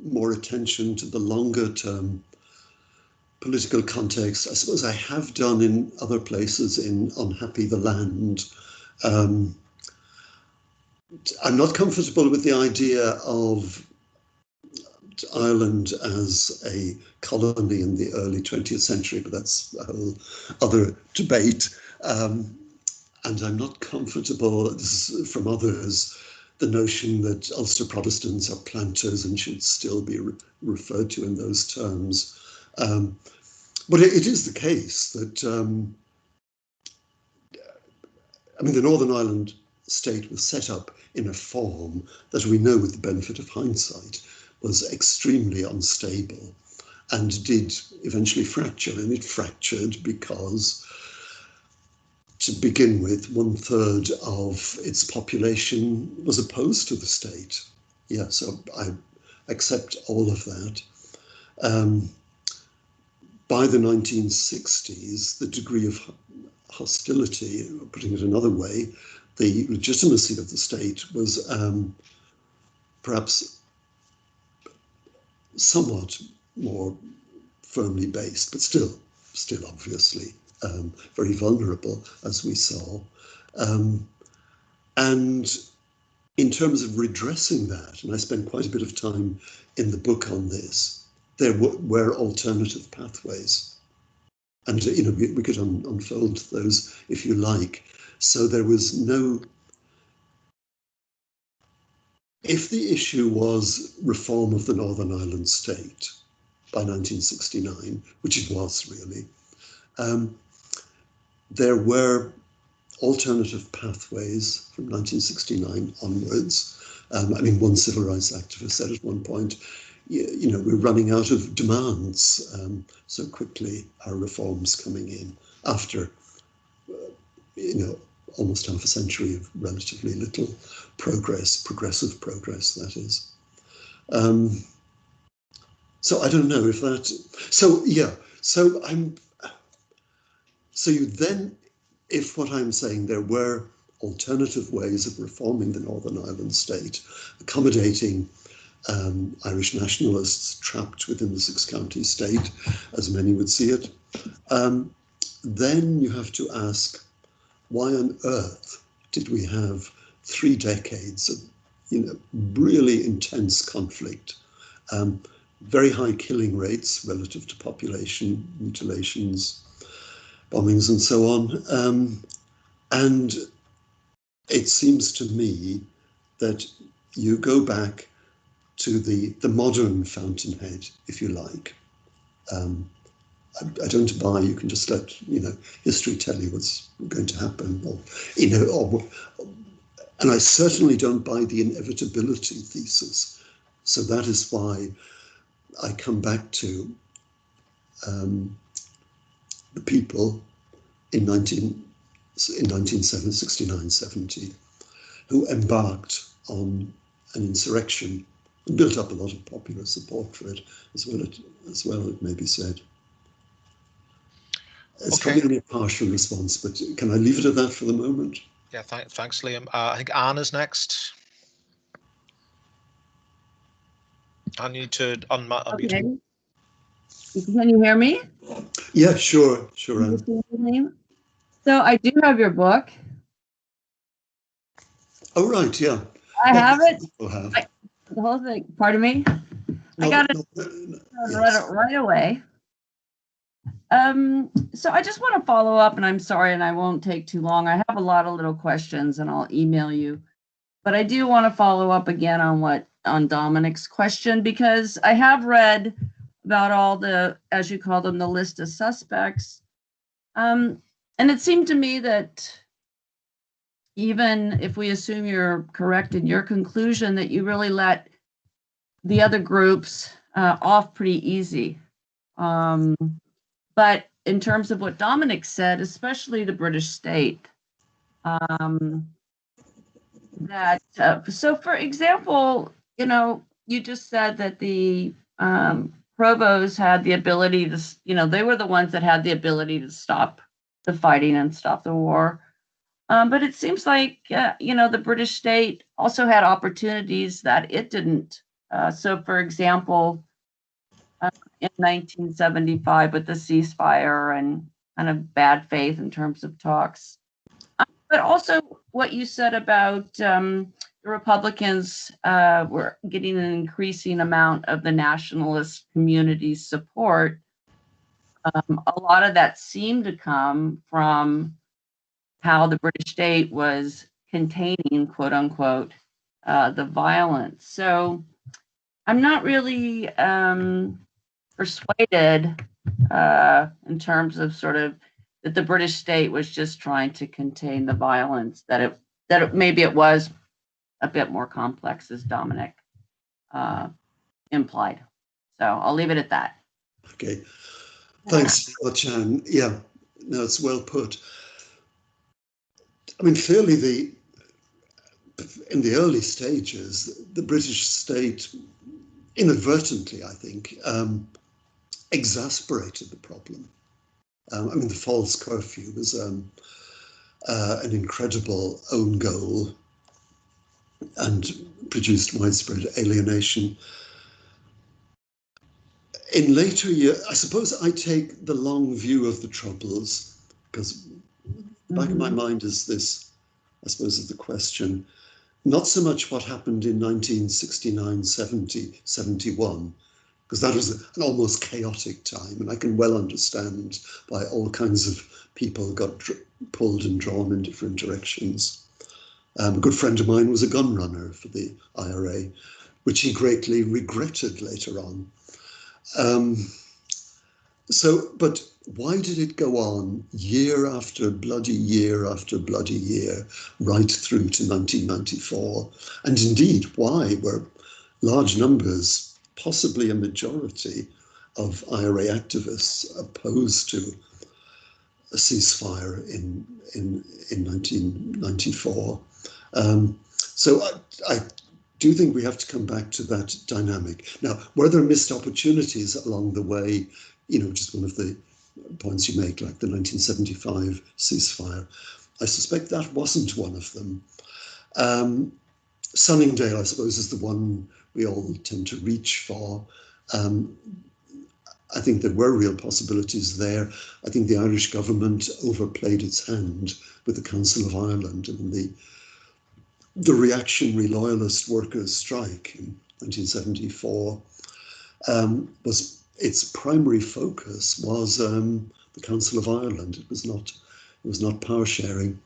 Speaker 2: more attention to the longer term political context. I suppose I have done in other places in Unhappy the Land. I'm not comfortable with the idea of Ireland as a colony in the early 20th century, but that's a whole other debate. And I'm not comfortable, this is from others, the notion that Ulster Protestants are planters and should still be referred to in those terms. But it is the case that, I mean, the Northern Ireland state was set up in a form that we know with the benefit of hindsight was extremely unstable and did eventually fracture. And it fractured because, to begin with, 1/3 of its population was opposed to the state. Yeah, so I accept all of that. By the 1960s, the degree of hostility, putting it another way, the legitimacy of the state was perhaps somewhat more firmly based, but still obviously very vulnerable, as we saw. And in terms of redressing that, and I spent quite a bit of time in the book on this, there were alternative pathways. And, you know, we could unfold those if you like. So there was no if the issue was reform of the Northern Ireland state by 1969, which it was really, there were alternative pathways from 1969 onwards. I mean, one civil rights activist said at one point, you know, we're running out of demands so quickly, our reforms coming in after, you know, almost half a century of relatively little progress, progressive progress, that is. So I don't know if that, so yeah, so you then, if what I'm saying, there were alternative ways of reforming the Northern Ireland state, accommodating Irish nationalists trapped within the six-county state, as many would see it, then you have to ask, why on earth did we have 3 decades of, you know, really intense conflict, very high killing rates relative to population, mutilations, bombings and so on. And it seems to me that you go back to the modern fountainhead, if you like. I don't buy, you can just let, you know, history tell you what's going to happen, or, you know, and I certainly don't buy the inevitability thesis. So that is why I come back to the people in 1969, 70, who embarked on an insurrection and built up a lot of popular support for it, as well, it may be said. It's probably only a partial response, but can I leave it at that for the moment?
Speaker 1: Yeah, thanks, Liam. I think Anne is next. I need to unmute.
Speaker 5: Okay. Can you hear me?
Speaker 2: Yeah, sure, Anne.
Speaker 5: So I do have your book.
Speaker 2: Oh, right, yeah.
Speaker 5: I have it.
Speaker 2: Have.
Speaker 5: The whole thing. Pardon me? I got it right away. So I just want to follow up, and I'm sorry, and I won't take too long. I have a lot of little questions, and I'll email you. But I do want to follow up again on Dominic's question, because I have read about all the, as you call them, the list of suspects. And it seemed to me that even if we assume you're correct in your conclusion, that you really let the other groups off pretty easy. But in terms of what Dominic said, especially the British state, so for example, you know, you just said that the Provos had the ability to, you know, they were the ones that had the ability to stop the fighting and stop the war. But it seems like, you know, the British state also had opportunities that it didn't. So for example, in 1975 with the ceasefire and kind of bad faith in terms of talks. But also what you said about the Republicans were getting an increasing amount of the nationalist community's support. A lot of that seemed to come from how the British state was containing, quote unquote, the violence. So I'm not really persuaded in terms of sort of that the British state was just trying to contain the violence, that maybe it was a bit more complex, as Dominic implied. So I'll leave it at that.
Speaker 2: Okay, thanks, Chan. Yeah, no, it's well put. I mean, clearly in the early stages, the British state inadvertently, I think, exasperated the problem. I mean, the false curfew was an incredible own goal and produced widespread alienation. In later years, I suppose I take the long view of the Troubles, because back in my mind is this, I suppose, is the question, not so much what happened in 1969, 70, 71, because that was an almost chaotic time, and I can well understand why all kinds of people got pulled and drawn in different directions. A good friend of mine was a gun runner for the IRA, which he greatly regretted later on. But why did it go on year after bloody year after bloody year, right through to 1994? And indeed, why were large numbers, possibly a majority of IRA activists, opposed to a ceasefire in 1994? So I do think we have to come back to that dynamic. Now, were there missed opportunities along the way? Just one of the points you make, like the 1975 ceasefire. I suspect that wasn't one of them. Sunningdale, I suppose, is the one we all tend to reach for. I think there were real possibilities there. I think the Irish government overplayed its hand with the Council of Ireland, and the reactionary loyalist workers' strike in 1974 was its primary focus was the Council of Ireland. It was not power sharing,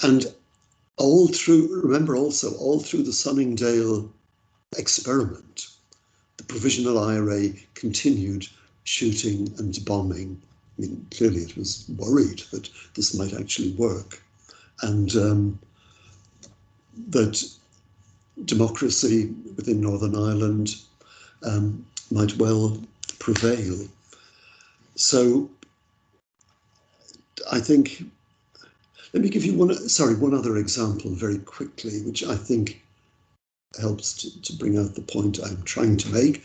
Speaker 2: and all through the Sunningdale experiment, the Provisional Ira continued shooting and bombing. I mean, clearly it was worried that this might actually work, and that democracy within Northern Ireland might well prevail. So I think, let me give you one other example very quickly, which I think helps to bring out the point I'm trying to make.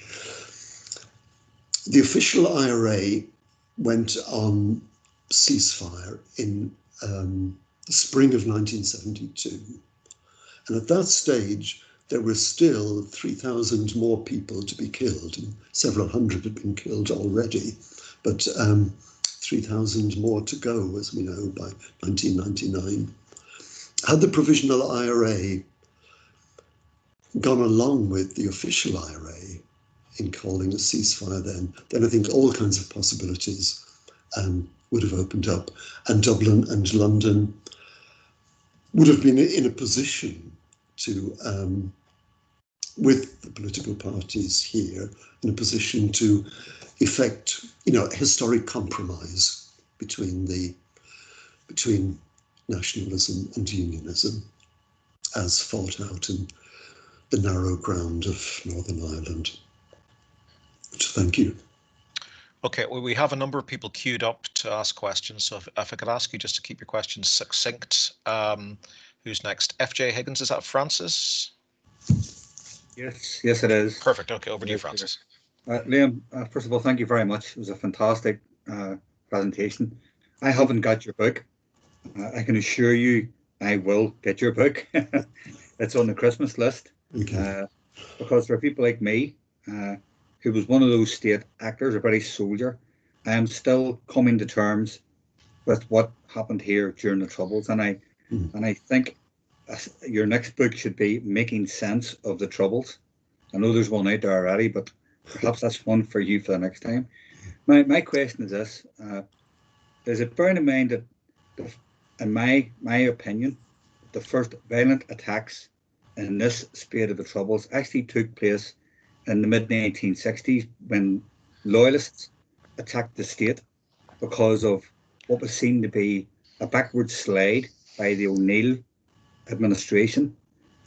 Speaker 2: The official IRA went on ceasefire in the spring of 1972. And at that stage, there were still 3,000 more people to be killed, and several hundred had been killed already, but 3,000 more to go, as we know, by 1999. Had the Provisional IRA gone along with the official IRA in calling a ceasefire then I think all kinds of possibilities would have opened up, and Dublin and London would have been in a position to, with the political parties here, in a position to effect, a historic compromise between nationalism and unionism, as fought out in the narrow ground of Northern Ireland. So thank you.
Speaker 1: Okay, well, we have a number of people queued up to ask questions. So if I could ask you just to keep your questions succinct. Who's next? FJ Higgins, is that Francis?
Speaker 6: Yes, it is.
Speaker 1: Perfect. Okay, over to you, Francis.
Speaker 6: Liam, first of all, thank you very much. It was a fantastic presentation. I haven't got your book. I can assure you I will get your book. It's on the Christmas list.
Speaker 2: Okay.
Speaker 6: Because for people like me, who was one of those state actors, a British soldier, I am still coming to terms with what happened here during the Troubles. And I think your next book should be Making Sense of the Troubles. I know there's one out there already, but perhaps that's one for you for the next time. My question is this. Is it bearing in mind that, in my opinion, the first violent attacks in this spate of the Troubles actually took place in the mid-1960s when loyalists attacked the state because of what was seen to be a backward slide by the O'Neill administration.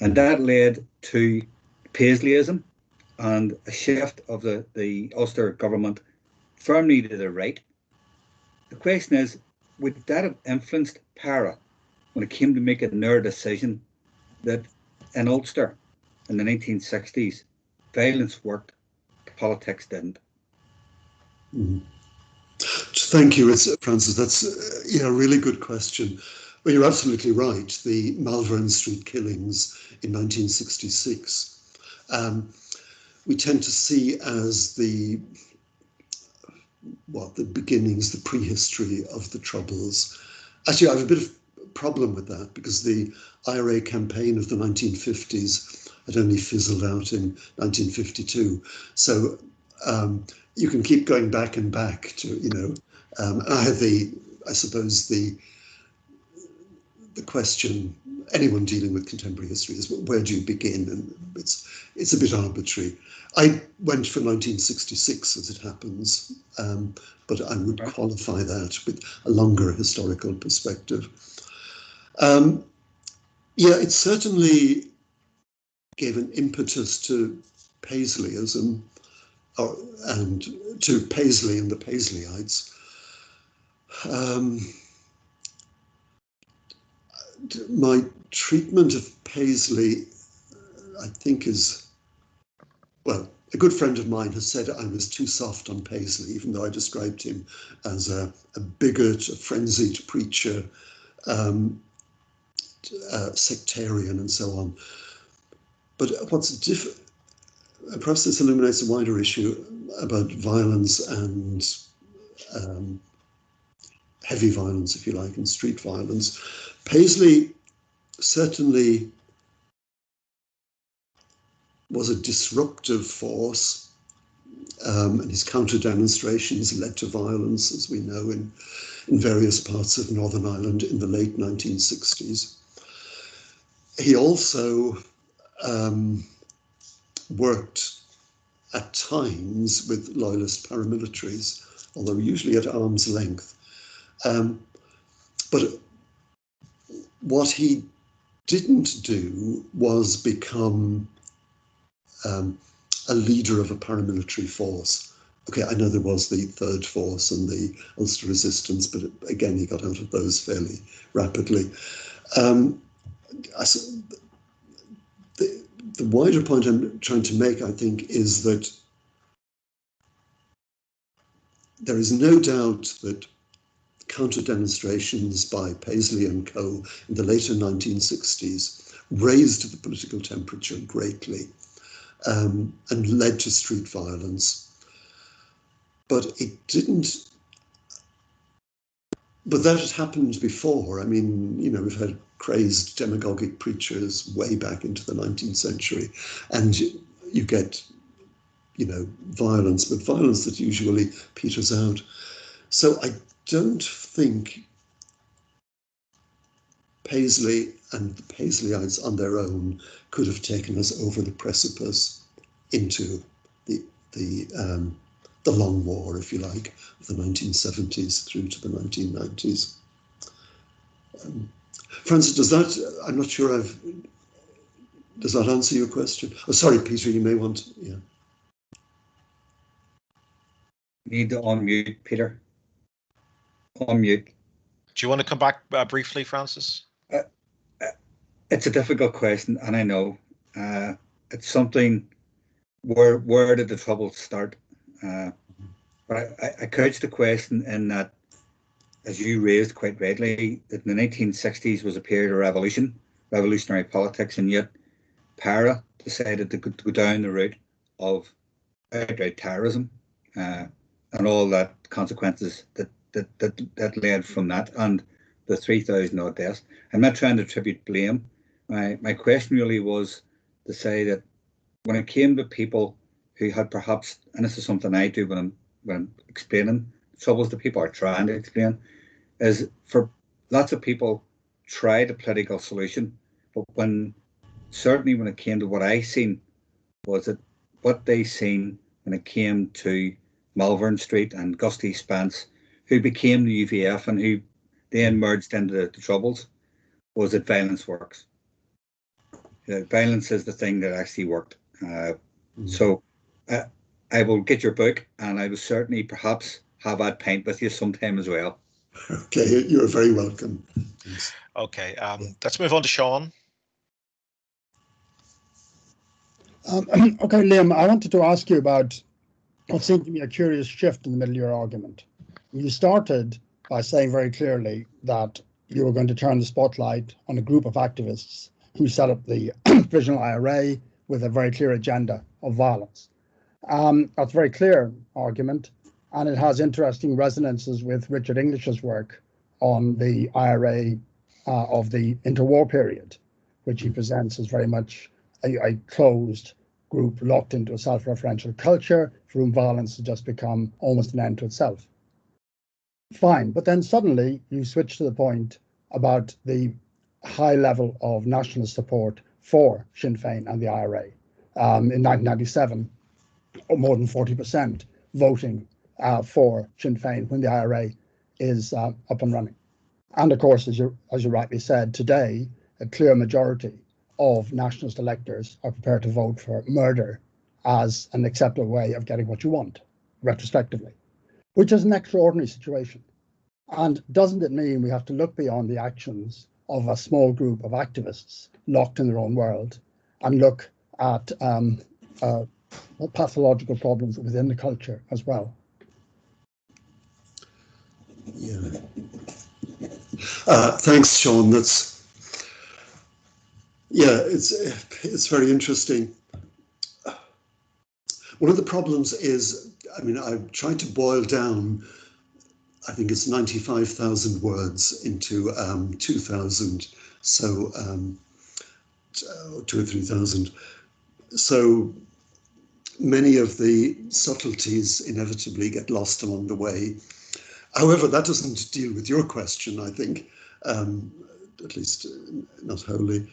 Speaker 6: And that led to Paisleyism and a shift of the Ulster government firmly to the right. The question is, would that have influenced Para when it came to making their decision that in Ulster in the 1960s, violence worked, politics didn't?
Speaker 2: Thank you, Francis. That's a really good question. Well, you're absolutely right. The Malvern Street killings in 1966, we tend to see as the beginnings, the prehistory of the Troubles. Actually, I have a bit of problem with that because the IRA campaign of the 1950s had only fizzled out in 1952. So you can keep going back and back to, I suppose the question anyone dealing with contemporary history is where do you begin, and it's a bit arbitrary. I went for 1966 as it happens, but I would qualify that with a longer historical perspective. Yeah, it certainly gave an impetus to Paisleyism, and to Paisley and the Paisleyites. My treatment of Paisley, I think, is, well, a good friend of mine has said I was too soft on Paisley, even though I described him as a bigot, a frenzied preacher, sectarian, and so on. But what's different, perhaps this illuminates a wider issue about violence and heavy violence, if you like, and street violence. Paisley certainly was a disruptive force, and his counter-demonstrations led to violence, as we know, in various parts of Northern Ireland in the late 1960s. He also worked at times with loyalist paramilitaries, although usually at arm's length. But what he didn't do was become a leader of a paramilitary force. Okay, I know there was the Third Force and the Ulster Resistance, but again, he got out of those fairly rapidly. The wider point I'm trying to make, I think, is that there is no doubt that counter-demonstrations by Paisley and co. in the later 1960s raised the political temperature greatly, and led to street violence. But it didn't, but that had happened before. I mean, you know, we've had crazed demagogic preachers way back into the 19th century, and you get, you know, violence, but violence that usually peters out. So I don't think Paisley and the Paisleyites on their own could have taken us over the precipice into the long war, if you like, of the 1970s through to the 1990s. Francis, does that, I'm not sure does that answer your question? Oh, sorry, Peter, you may want to, yeah.
Speaker 6: Need to unmute, Peter. Unmute.
Speaker 1: Do you want to come back briefly, Francis?
Speaker 6: It's a difficult question, and I know it's something. Where did the trouble start? But I couch the question in that, as you raised quite rightly, that the 1960s was a period of revolutionary politics, and yet Para decided to go down the route of outright terrorism and all that consequences that led from that, and the 3,000 odd deaths. I'm not trying to attribute blame. My question really was to say that when it came to people who had perhaps, and this is something I do when I'm explaining the troubles that people are trying to explain, is for lots of people tried a political solution, but certainly when it came to what I seen, was that what they seen when it came to Malvern Street and Gusty Spence, who became the UVF and who then merged into the Troubles, was that violence works. Violence is the thing that actually worked. So I will get your book, and I will certainly perhaps have that pint with you sometime as well.
Speaker 2: Okay, you're very welcome. Thanks.
Speaker 1: Okay, let's move on to Sean.
Speaker 7: Okay, Liam, I wanted to ask you about what seemed to me a curious shift in the middle of your argument. You started by saying very clearly that you were going to turn the spotlight on a group of activists who set up the Provisional Ira with a very clear agenda of violence. That's a very clear argument, and it has interesting resonances with Richard English's work on the IRA of the interwar period, which he presents as very much a closed group locked into a self-referential culture for whom violence has just become almost an end to itself. Fine, but then suddenly you switch to the point about the high level of national support for Sinn Féin and the IRA. In 1997, more than 40% voting for Sinn Féin when the IRA is up and running. And of course, as you rightly said, today, a clear majority of nationalist electors are prepared to vote for murder as an acceptable way of getting what you want, retrospectively, which is an extraordinary situation. And doesn't it mean we have to look beyond the actions of a small group of activists locked in their own world and look at pathological problems within the culture as well?
Speaker 2: Yeah. Thanks, Sean. It's very interesting. One of the problems is, I mean, I've tried to boil down, I think it's 95,000 words into 2,000, so 2 or 3,000. So many of the subtleties inevitably get lost along the way. However, that doesn't deal with your question, I think, at least not wholly.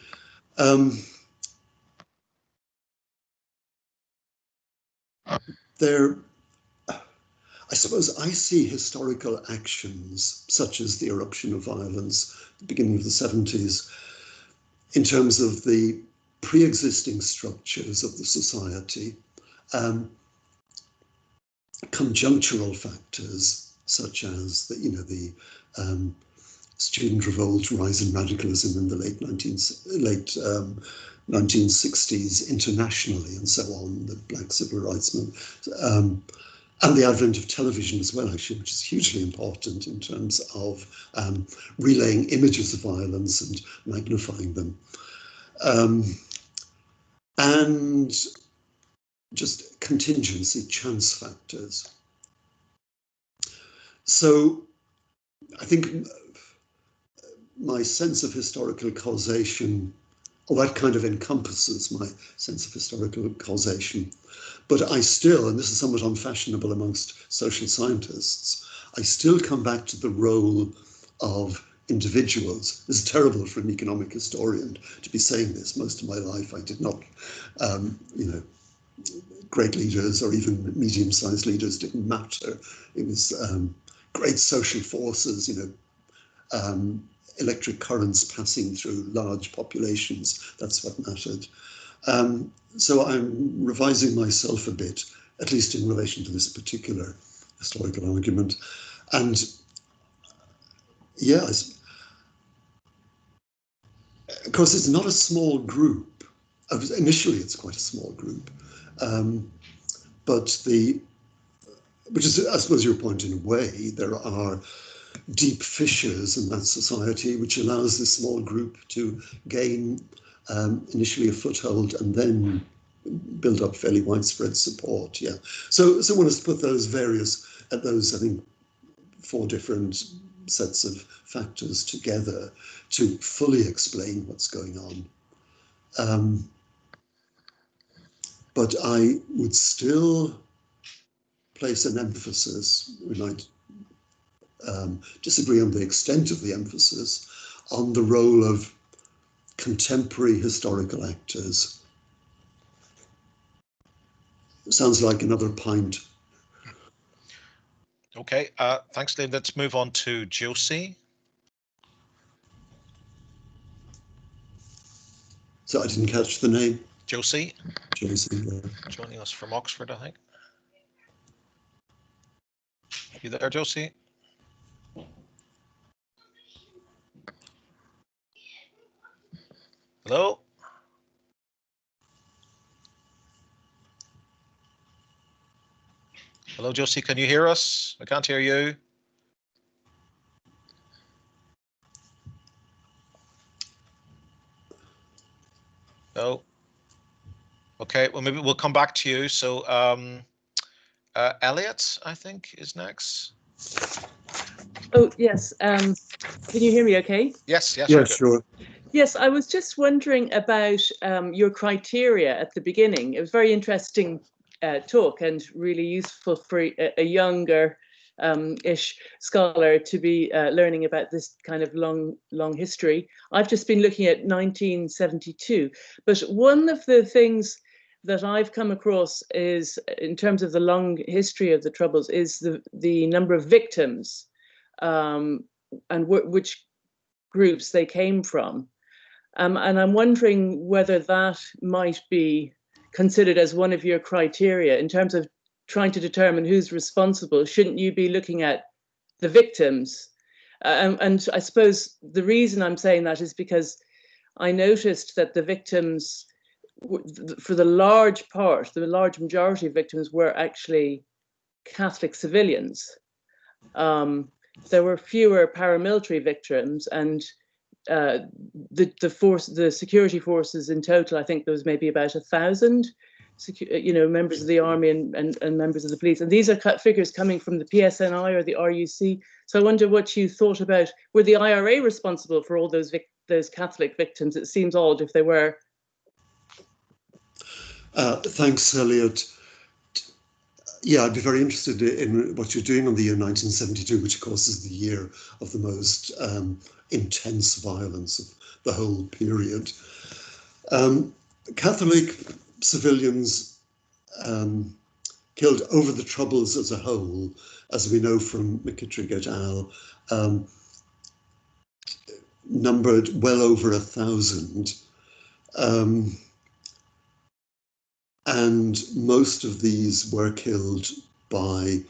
Speaker 2: I suppose I see historical actions such as the eruption of violence at the beginning of the 70s in terms of the pre-existing structures of the society, conjunctural factors such as the student revolt, rise in radicalism in the late 1960s internationally and so on, the Black Civil Rights Movement, and the advent of television as well, actually, which is hugely important in terms of relaying images of violence and magnifying them. And just contingency, chance factors. So I think my sense of historical causation, or that kind of encompasses my sense of historical causation. But I still, and this is somewhat unfashionable amongst social scientists, I still come back to the role of individuals. It's terrible for an economic historian to be saying this. Most of my life I did not, great leaders or even medium-sized leaders didn't matter. It was great social forces, electric currents passing through large populations. That's what mattered. So I'm revising myself a bit, at least in relation to this particular historical argument. And yes, of course, it's not a small group. Initially, it's quite a small group. Which is, I suppose, your point in a way, there are deep fissures in that society, which allows this small group to gain initially a foothold and then build up fairly widespread support. Yeah. So one has to put those I think, 4 different sets of factors together to fully explain what's going on. But I would still place an emphasis, we might disagree on the extent of the emphasis, on the role of contemporary historical actors. Sounds like another pint.
Speaker 1: Okay, thanks, Liam. Let's move on to Josie.
Speaker 2: So I didn't catch the name.
Speaker 1: Josie.
Speaker 2: Josie, yeah.
Speaker 1: Joining us from Oxford, I think. You there, Josie? Hello? Hello, Josie, can you hear us? I can't hear you. No. Okay, well, maybe we'll come back to you. So Elliot, I think, is next.
Speaker 8: Oh, yes. Can you hear me okay?
Speaker 1: Yes,
Speaker 2: Yeah, sure.
Speaker 8: Yes, I was just wondering about your criteria at the beginning. It was very interesting talk and really useful for a younger ish scholar to be learning about this kind of long history. I've just been looking at 1972, but one of the things that I've come across is, in terms of the long history of the Troubles, is the number of victims and which groups they came from. And I'm wondering whether that might be considered as one of your criteria in terms of trying to determine who's responsible. Shouldn't you be looking at the victims? And I suppose the reason I'm saying that is because I noticed that the victims, for the large majority of victims, were actually Catholic civilians. There were fewer paramilitary victims, and the security forces in total, I think there was maybe about 1,000, members of the army and members of the police. And these are figures coming from the PSNI or the RUC. So I wonder what you thought about, were the IRA responsible for all those Catholic victims? It seems odd if they were.
Speaker 2: Thanks, Elliot. Yeah, I'd be very interested in what you're doing on the year 1972, which of course is the year of the most intense violence of the whole period. Catholic civilians killed over the Troubles as a whole, as we know from McKittrick et al., numbered well over 1,000. And most of these were killed by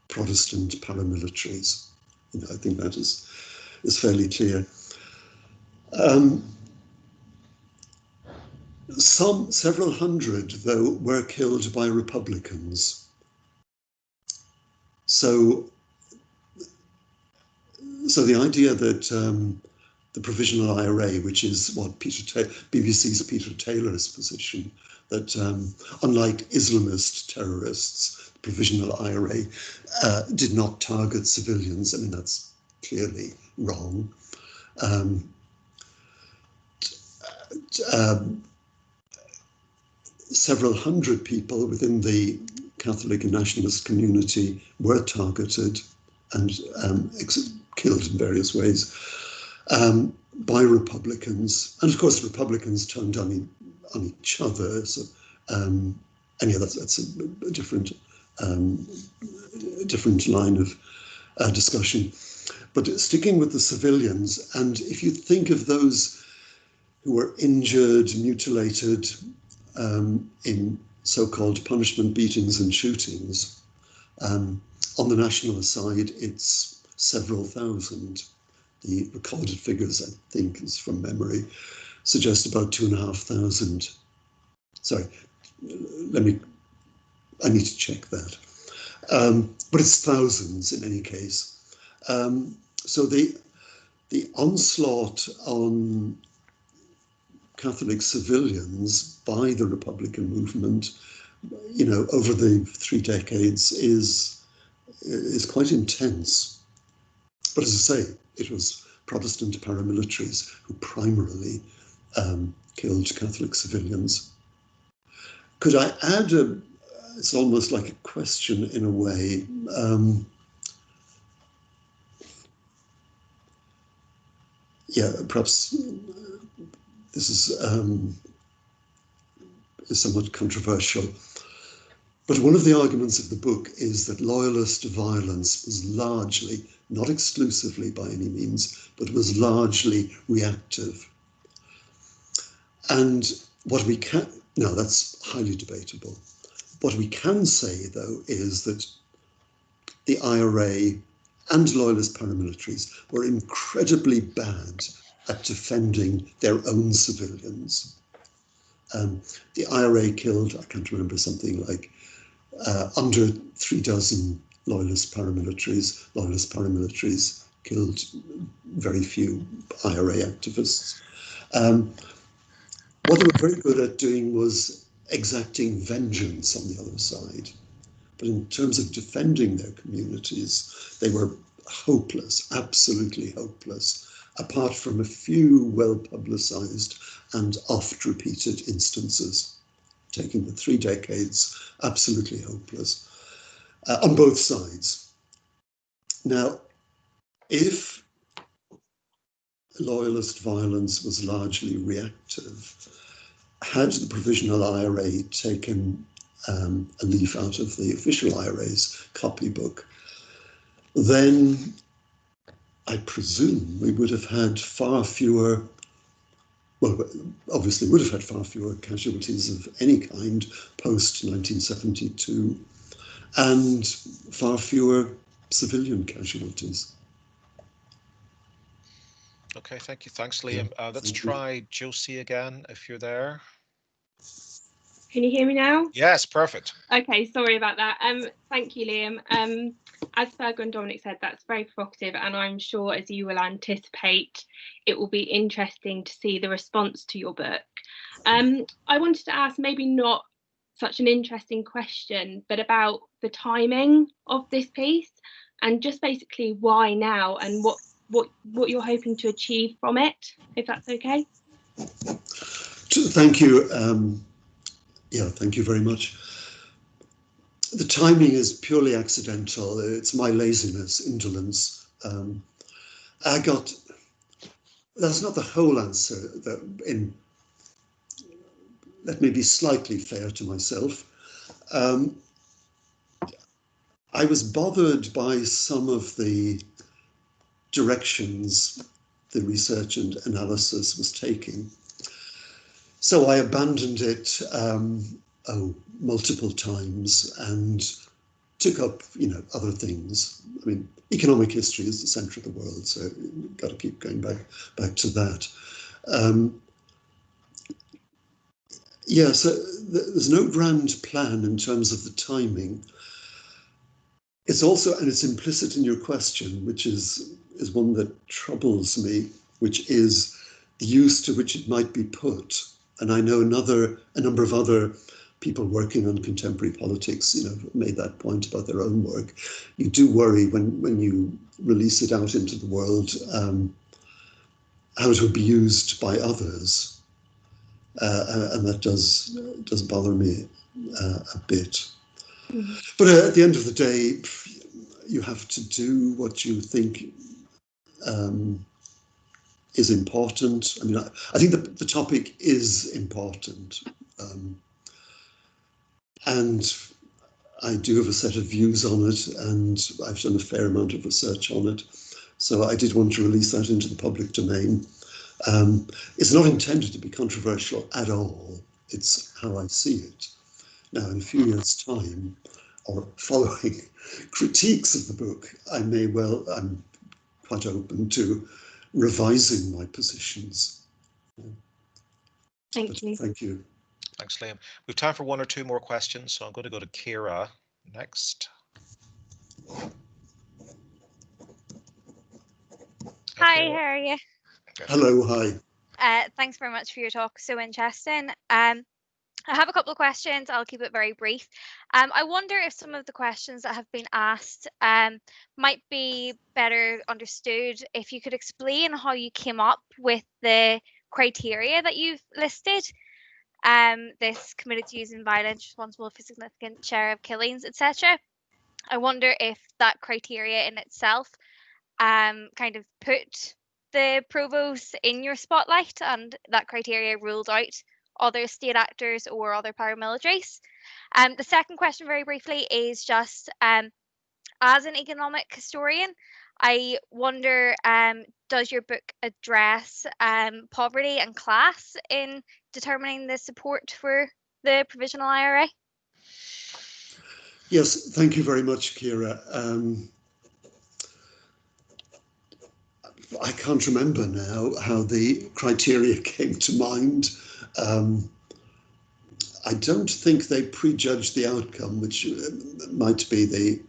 Speaker 2: Protestant paramilitaries. I think that is fairly clear. Several hundred, though, were killed by Republicans. So the idea that the Provisional Ira, which is what BBC's Peter Taylor's position, that unlike Islamist terrorists, the Provisional Ira did not target civilians. I mean, that's clearly wrong. Several hundred people within the Catholic and nationalist community were targeted and killed in various ways by Republicans. And of course, Republicans turned on each other. So, and yeah, that's a different line of discussion. But sticking with the civilians, and if you think of those who were injured, mutilated in so-called punishment beatings and shootings, on the national side, it's several thousand. The recorded figures, I think, is from memory, suggest about 2,500. Sorry, I need to check that. But it's thousands in any case. So the onslaught on Catholic civilians by the Republican movement, over the 3 decades is quite intense. But as I say, it was Protestant paramilitaries who primarily killed Catholic civilians. Could I add it's almost like a question in a way. Yeah, perhaps this is somewhat controversial. But one of the arguments of the book is that loyalist violence was largely, not exclusively by any means, but was largely reactive. And what we can, now that's highly debatable. What we can say, though, is that the IRA and loyalist paramilitaries were incredibly bad at defending their own civilians. The IRA killed, I can't remember, something like under 36 loyalist paramilitaries. Loyalist paramilitaries killed very few IRA activists. What they were very good at doing was exacting vengeance on the other side. But in terms of defending their communities, they were hopeless, absolutely hopeless, apart from a few well-publicized and oft-repeated instances. Taking the 3 decades, absolutely hopeless on both sides. Now, if loyalist violence was largely reactive, had the Provisional IRA taken a leaf out of the official IRA's copybook, then I presume we would have had far fewer, well, obviously would have had far fewer casualties of any kind post-1972 and far fewer civilian casualties.
Speaker 1: Okay, thank you. Thanks, Liam. Let's try Josie again, if you're there.
Speaker 9: Can you hear me now?
Speaker 1: Yes, perfect.
Speaker 9: Okay, sorry about that. Thank you, Liam. As Fergal and Dominic said, that's very provocative, and I'm sure, as you will anticipate, it will be interesting to see the response to your book. I wanted to ask, maybe not such an interesting question, but about the timing of this piece, and just basically why now, and what you're hoping to achieve from it, if that's okay.
Speaker 2: Thank you. Yeah, thank you very much. The timing is purely accidental. It's my laziness, indolence. That's not the whole answer. Let me be slightly fair to myself. I was bothered by some of the directions the research and analysis was taking. So I abandoned it multiple times and took up, other things. I mean, economic history is the centre of the world, so you've got to keep going back to that. Yeah, so there's no grand plan in terms of the timing. It's also, and it's implicit in your question, which is one that troubles me, which is the use to which it might be put. And I know a number of other people working on contemporary politics, made that point about their own work. You do worry when you release it out into the world, how it will be used by others. And that does bother me a bit. Mm-hmm. But at the end of the day, you have to do what you think is important. I mean, I think the topic is important. And I do have a set of views on it, and I've done a fair amount of research on it. So I did want to release that into the public domain. It's not intended to be controversial at all. It's how I see it. Now, in a few years' time, or following critiques of the book, I'm quite open to revising my positions.
Speaker 9: Thank you.
Speaker 2: Thank you.
Speaker 1: Thanks, Liam. We've time for one or two more questions, so I'm going to go to Kira next.
Speaker 10: Hi, how are you?
Speaker 2: Hello, hi.
Speaker 10: Thanks very much for your talk. So interesting. I have a couple of questions. I'll keep it very brief. I wonder if some of the questions that have been asked might be better understood if you could explain how you came up with the criteria that you've listed. This committed to using violence, responsible for significant share of killings, etc. I wonder if that criteria in itself kind of put the provost in your spotlight, and that criteria ruled out other state actors or other paramilitaries. The second question, very briefly, is just as an economic historian, I wonder, does your book address poverty and class in determining the support for the Provisional IRA?
Speaker 2: Yes, thank you very much, Kira. I can't remember now how the criteria came to mind. I don't think they prejudged the outcome, which might be the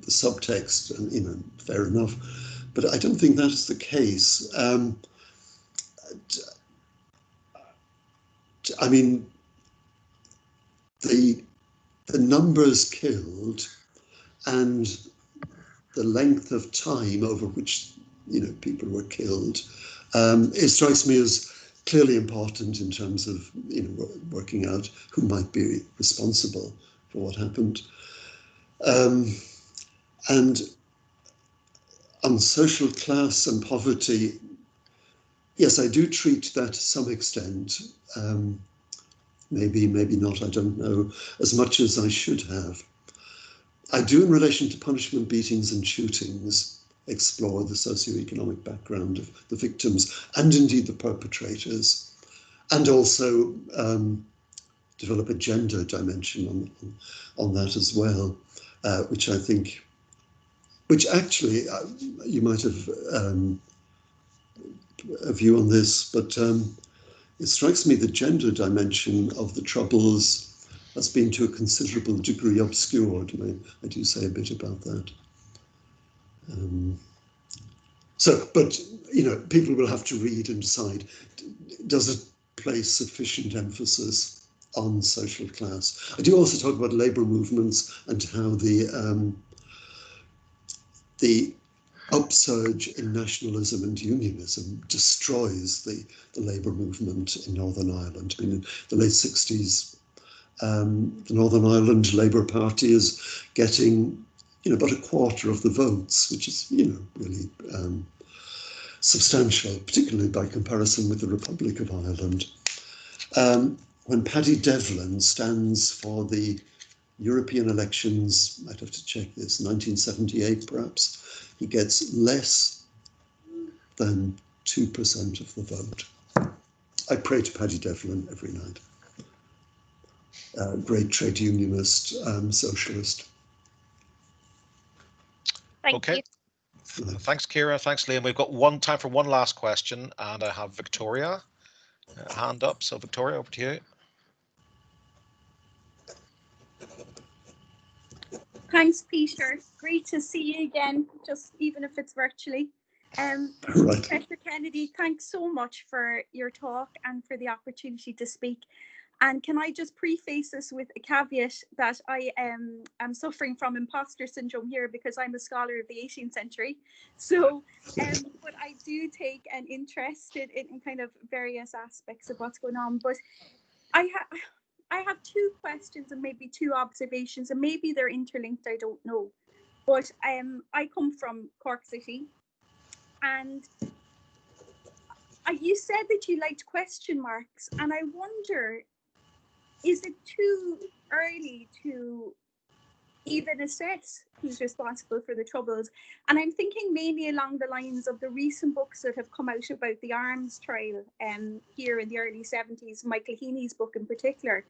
Speaker 2: subtext, and fair enough. But I don't think that is the case. I mean, the numbers killed and the length of time over which people were killed, it strikes me as clearly important in terms of working out who might be responsible for what happened. And on social class and poverty, yes, I do treat that to some extent. Maybe not, I don't know, as much as I should have. I do, in relation to punishment, beatings and shootings, explore the socioeconomic background of the victims and indeed the perpetrators, and also develop a gender dimension on that as well, which I think, which actually, you might have a view on this, but it strikes me the gender dimension of the Troubles has been to a considerable degree obscured, and I do say a bit about that. But people will have to read and decide, does it place sufficient emphasis on social class? I do also talk about labour movements and how the upsurge in nationalism and unionism destroys the labour movement in Northern Ireland. I mean, in the late 60s, the Northern Ireland Labour Party is getting, about a quarter of the votes, which is, really substantial, particularly by comparison with the Republic of Ireland. When Paddy Devlin stands for the European elections, I'd have to check this, 1978 perhaps, he gets less than 2% of the vote. I pray to Paddy Devlin every night. Great trade unionist, socialist.
Speaker 10: Thank you.
Speaker 1: Thanks, Ciara. Thanks, Liam. We've got time for one last question, and I have Victoria hand up. So, Victoria, over to you.
Speaker 11: Thanks, Peter. Great to see you again, just even if it's virtually.
Speaker 2: Right.
Speaker 11: Professor Kennedy, thanks so much for your talk and for the opportunity to speak. And can I just preface this with a caveat that I am suffering from imposter syndrome here because I'm a scholar of the 18th century. So, but I do take an interest in kind of various aspects of what's going on. But I have two questions and maybe two observations, and maybe they're interlinked, I don't know. But I come from Cork City, and you said that you liked question marks, and I wonder, is it too early to even assess who's responsible for the Troubles? And I'm thinking mainly along the lines of the recent books that have come out about the arms trial here in the early 70s, Michael Heaney's book in particular,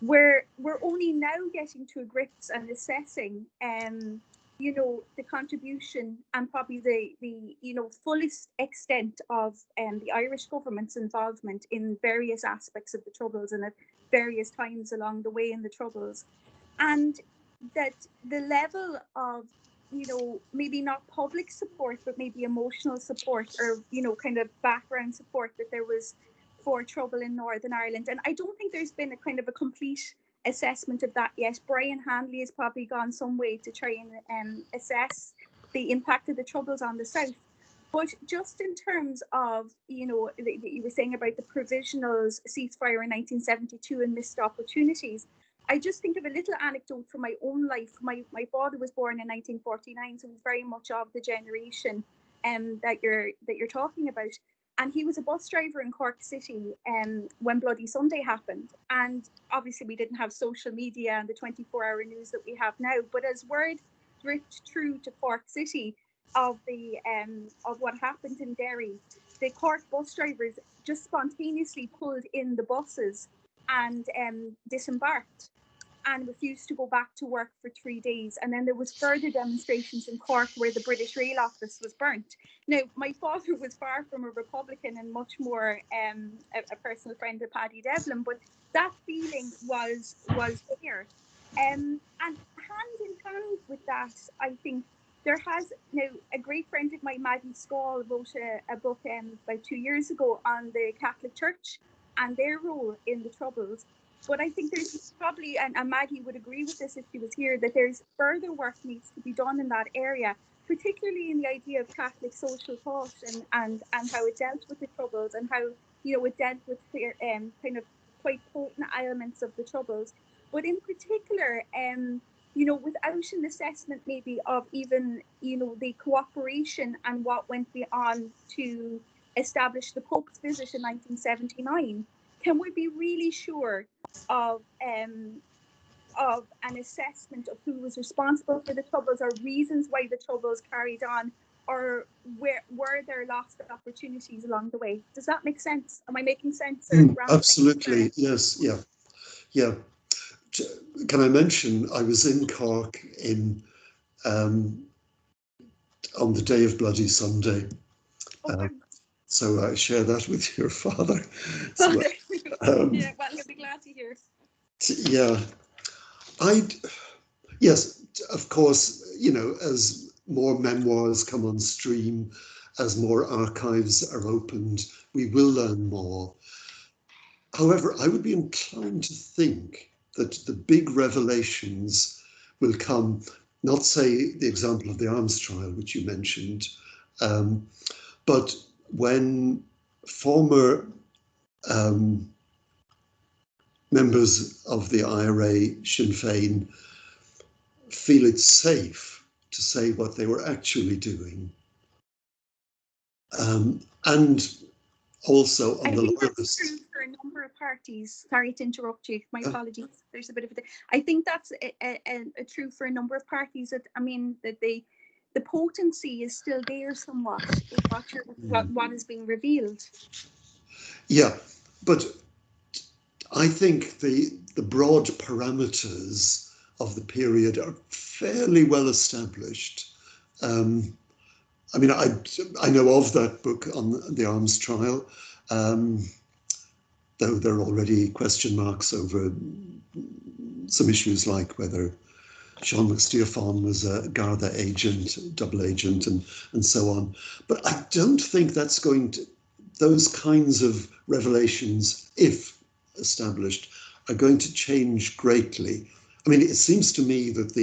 Speaker 11: where we're only now getting to grips and assessing the contribution and probably the fullest extent of the Irish government's involvement in various aspects of the Troubles and at various times along the way in the Troubles. And that the level of, maybe not public support, but maybe emotional support or, kind of background support that there was for Trouble in Northern Ireland. And I don't think there's been a kind of a complete assessment of that yet. Brian Handley has probably gone some way to try and assess the impact of the Troubles on the South. But just in terms of, you were saying about the provisional ceasefire in 1972 and missed opportunities, I just think of a little anecdote from my own life. My father was born in 1949, so he's very much of the generation that you're talking about. And he was a bus driver in Cork City when Bloody Sunday happened. And obviously we didn't have social media and the 24-hour news that we have now. But as word dripped through to Cork City of what happened in Derry, the Cork bus drivers just spontaneously pulled in the buses and disembarked and refused to go back to work for 3 days. And then there was further demonstrations in Cork where the British Rail Office was burnt. Now, my father was far from a Republican and much more a personal friend of Paddy Devlin, but that feeling was there. And hand in hand with that, I think there has now a great friend of mine, Maggie Scall, wrote a book about 2 years ago on the Catholic Church and their role in the Troubles. But I think there's probably, and Maggie would agree with this if she was here, that there's further work needs to be done in that area, particularly in the idea of Catholic social thought and how it dealt with the Troubles and how, it dealt with kind of quite potent elements of the Troubles. But in particular, you know, without an assessment maybe of even, you know, the cooperation and what went on to establish the Pope's visit in 1979, can we be really sure of an assessment of who was responsible for the Troubles, or reasons why the Troubles carried on, or were there lost opportunities along the way? Does that make sense? Am I making sense?
Speaker 2: Absolutely, yes, yeah. Can I mention I was in Cork on the day of Bloody Sunday. So I share that with your father. So,
Speaker 11: yeah, well, he'll be glad to hear.
Speaker 2: Yeah, yes, of course, you know, as more memoirs come on stream, as more archives are opened, we will learn more. However, I would be inclined to think that the big revelations will come, not say the example of the arms trial, which you mentioned, but when former members of the IRA, Sinn Féin, feel it's safe to say what they were actually doing. And also on the loyalists.
Speaker 11: That's true for a number of parties. Sorry to interrupt you. My apologies. There's a bit of a. I think that's a true for a number of parties. That, I mean, that the potency is still there somewhat. What is being revealed.
Speaker 2: Yeah, but I think the broad parameters of the period are fairly well established. I mean, I know of that book on the arms trial, though there are already question marks over some issues like whether Sean McStearfon was a Garda agent, double agent, and so on. But I don't think that's going to, those kinds of revelations, if established, are going to change greatly. I mean, it seems to me that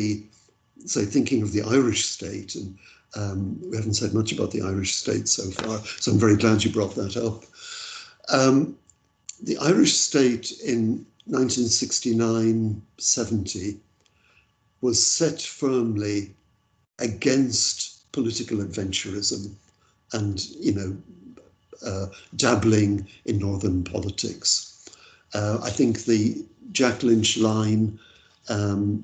Speaker 2: say, thinking of the Irish state, and we haven't said much about the Irish state so far, so I'm very glad you brought that up. The Irish state in 1969-70 was set firmly against political adventurism and, you know, dabbling in northern politics. I think the Jack Lynch line and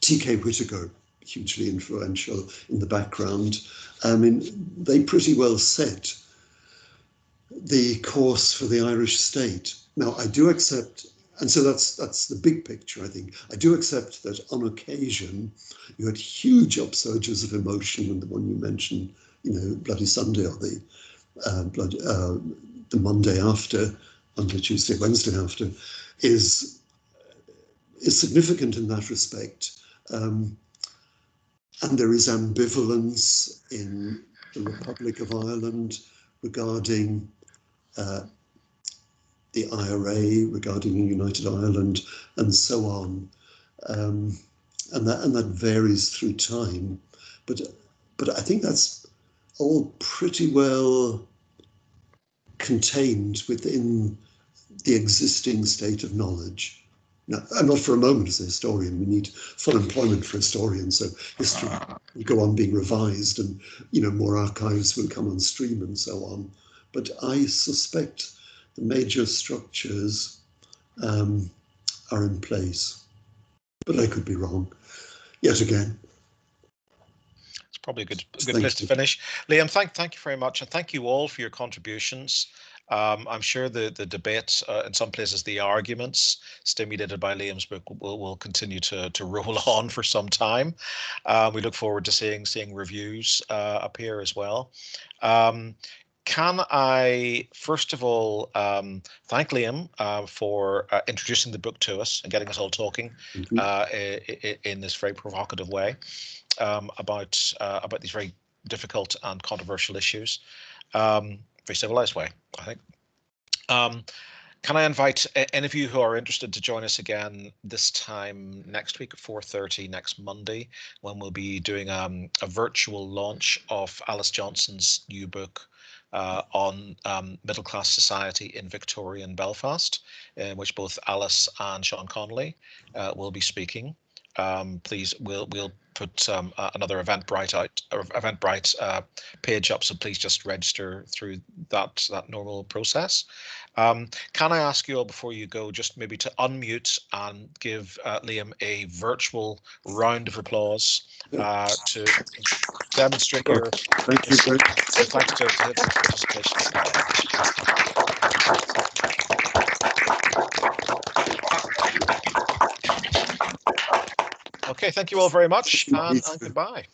Speaker 2: T.K. Whittaker, hugely influential in the background, I mean, they pretty well set the course for the Irish state. Now, I do accept, and so that's the big picture, I think. I do accept that on occasion, you had huge upsurges of emotion, and the one you mentioned, you know, Bloody Sunday, or the Monday after, Monday, Tuesday, Wednesday after, is significant in that respect. And there is ambivalence in the Republic of Ireland regarding the IRA, regarding United Ireland, and so on, and that varies through time. But I think that's all pretty well contained within the existing state of knowledge. Now, I'm not for a moment as a historian. We need full employment for historians, so history will go on being revised, and, you know, more archives will come on stream and so on. But I suspect the major structures are in place, but I could be wrong yet again.
Speaker 1: It's probably a good place to finish. Liam, thank you very much, and thank you all for your contributions. I'm sure the debate, in some places, the arguments stimulated by Liam's book will continue to roll on for some time. We look forward to seeing reviews appear as well. Can I, first of all, thank Liam for introducing the book to us and getting us all talking in this very provocative way about these very difficult and controversial issues. Very civilized way, I think. Can I invite any of you who are interested to join us again this time next week at 4:30 next Monday, when we'll be doing a virtual launch of Alice Johnson's new book on middle class society in Victorian Belfast, in which both Alice and Sean Connolly will be speaking. Please, we'll put another Eventbrite page up, so please just register through that normal process. Can I ask you all before you go, just maybe to unmute and give Liam a virtual round of applause to demonstrate your
Speaker 2: Thank you.
Speaker 1: thanks to his participation. Okay, thank you all very much, and goodbye.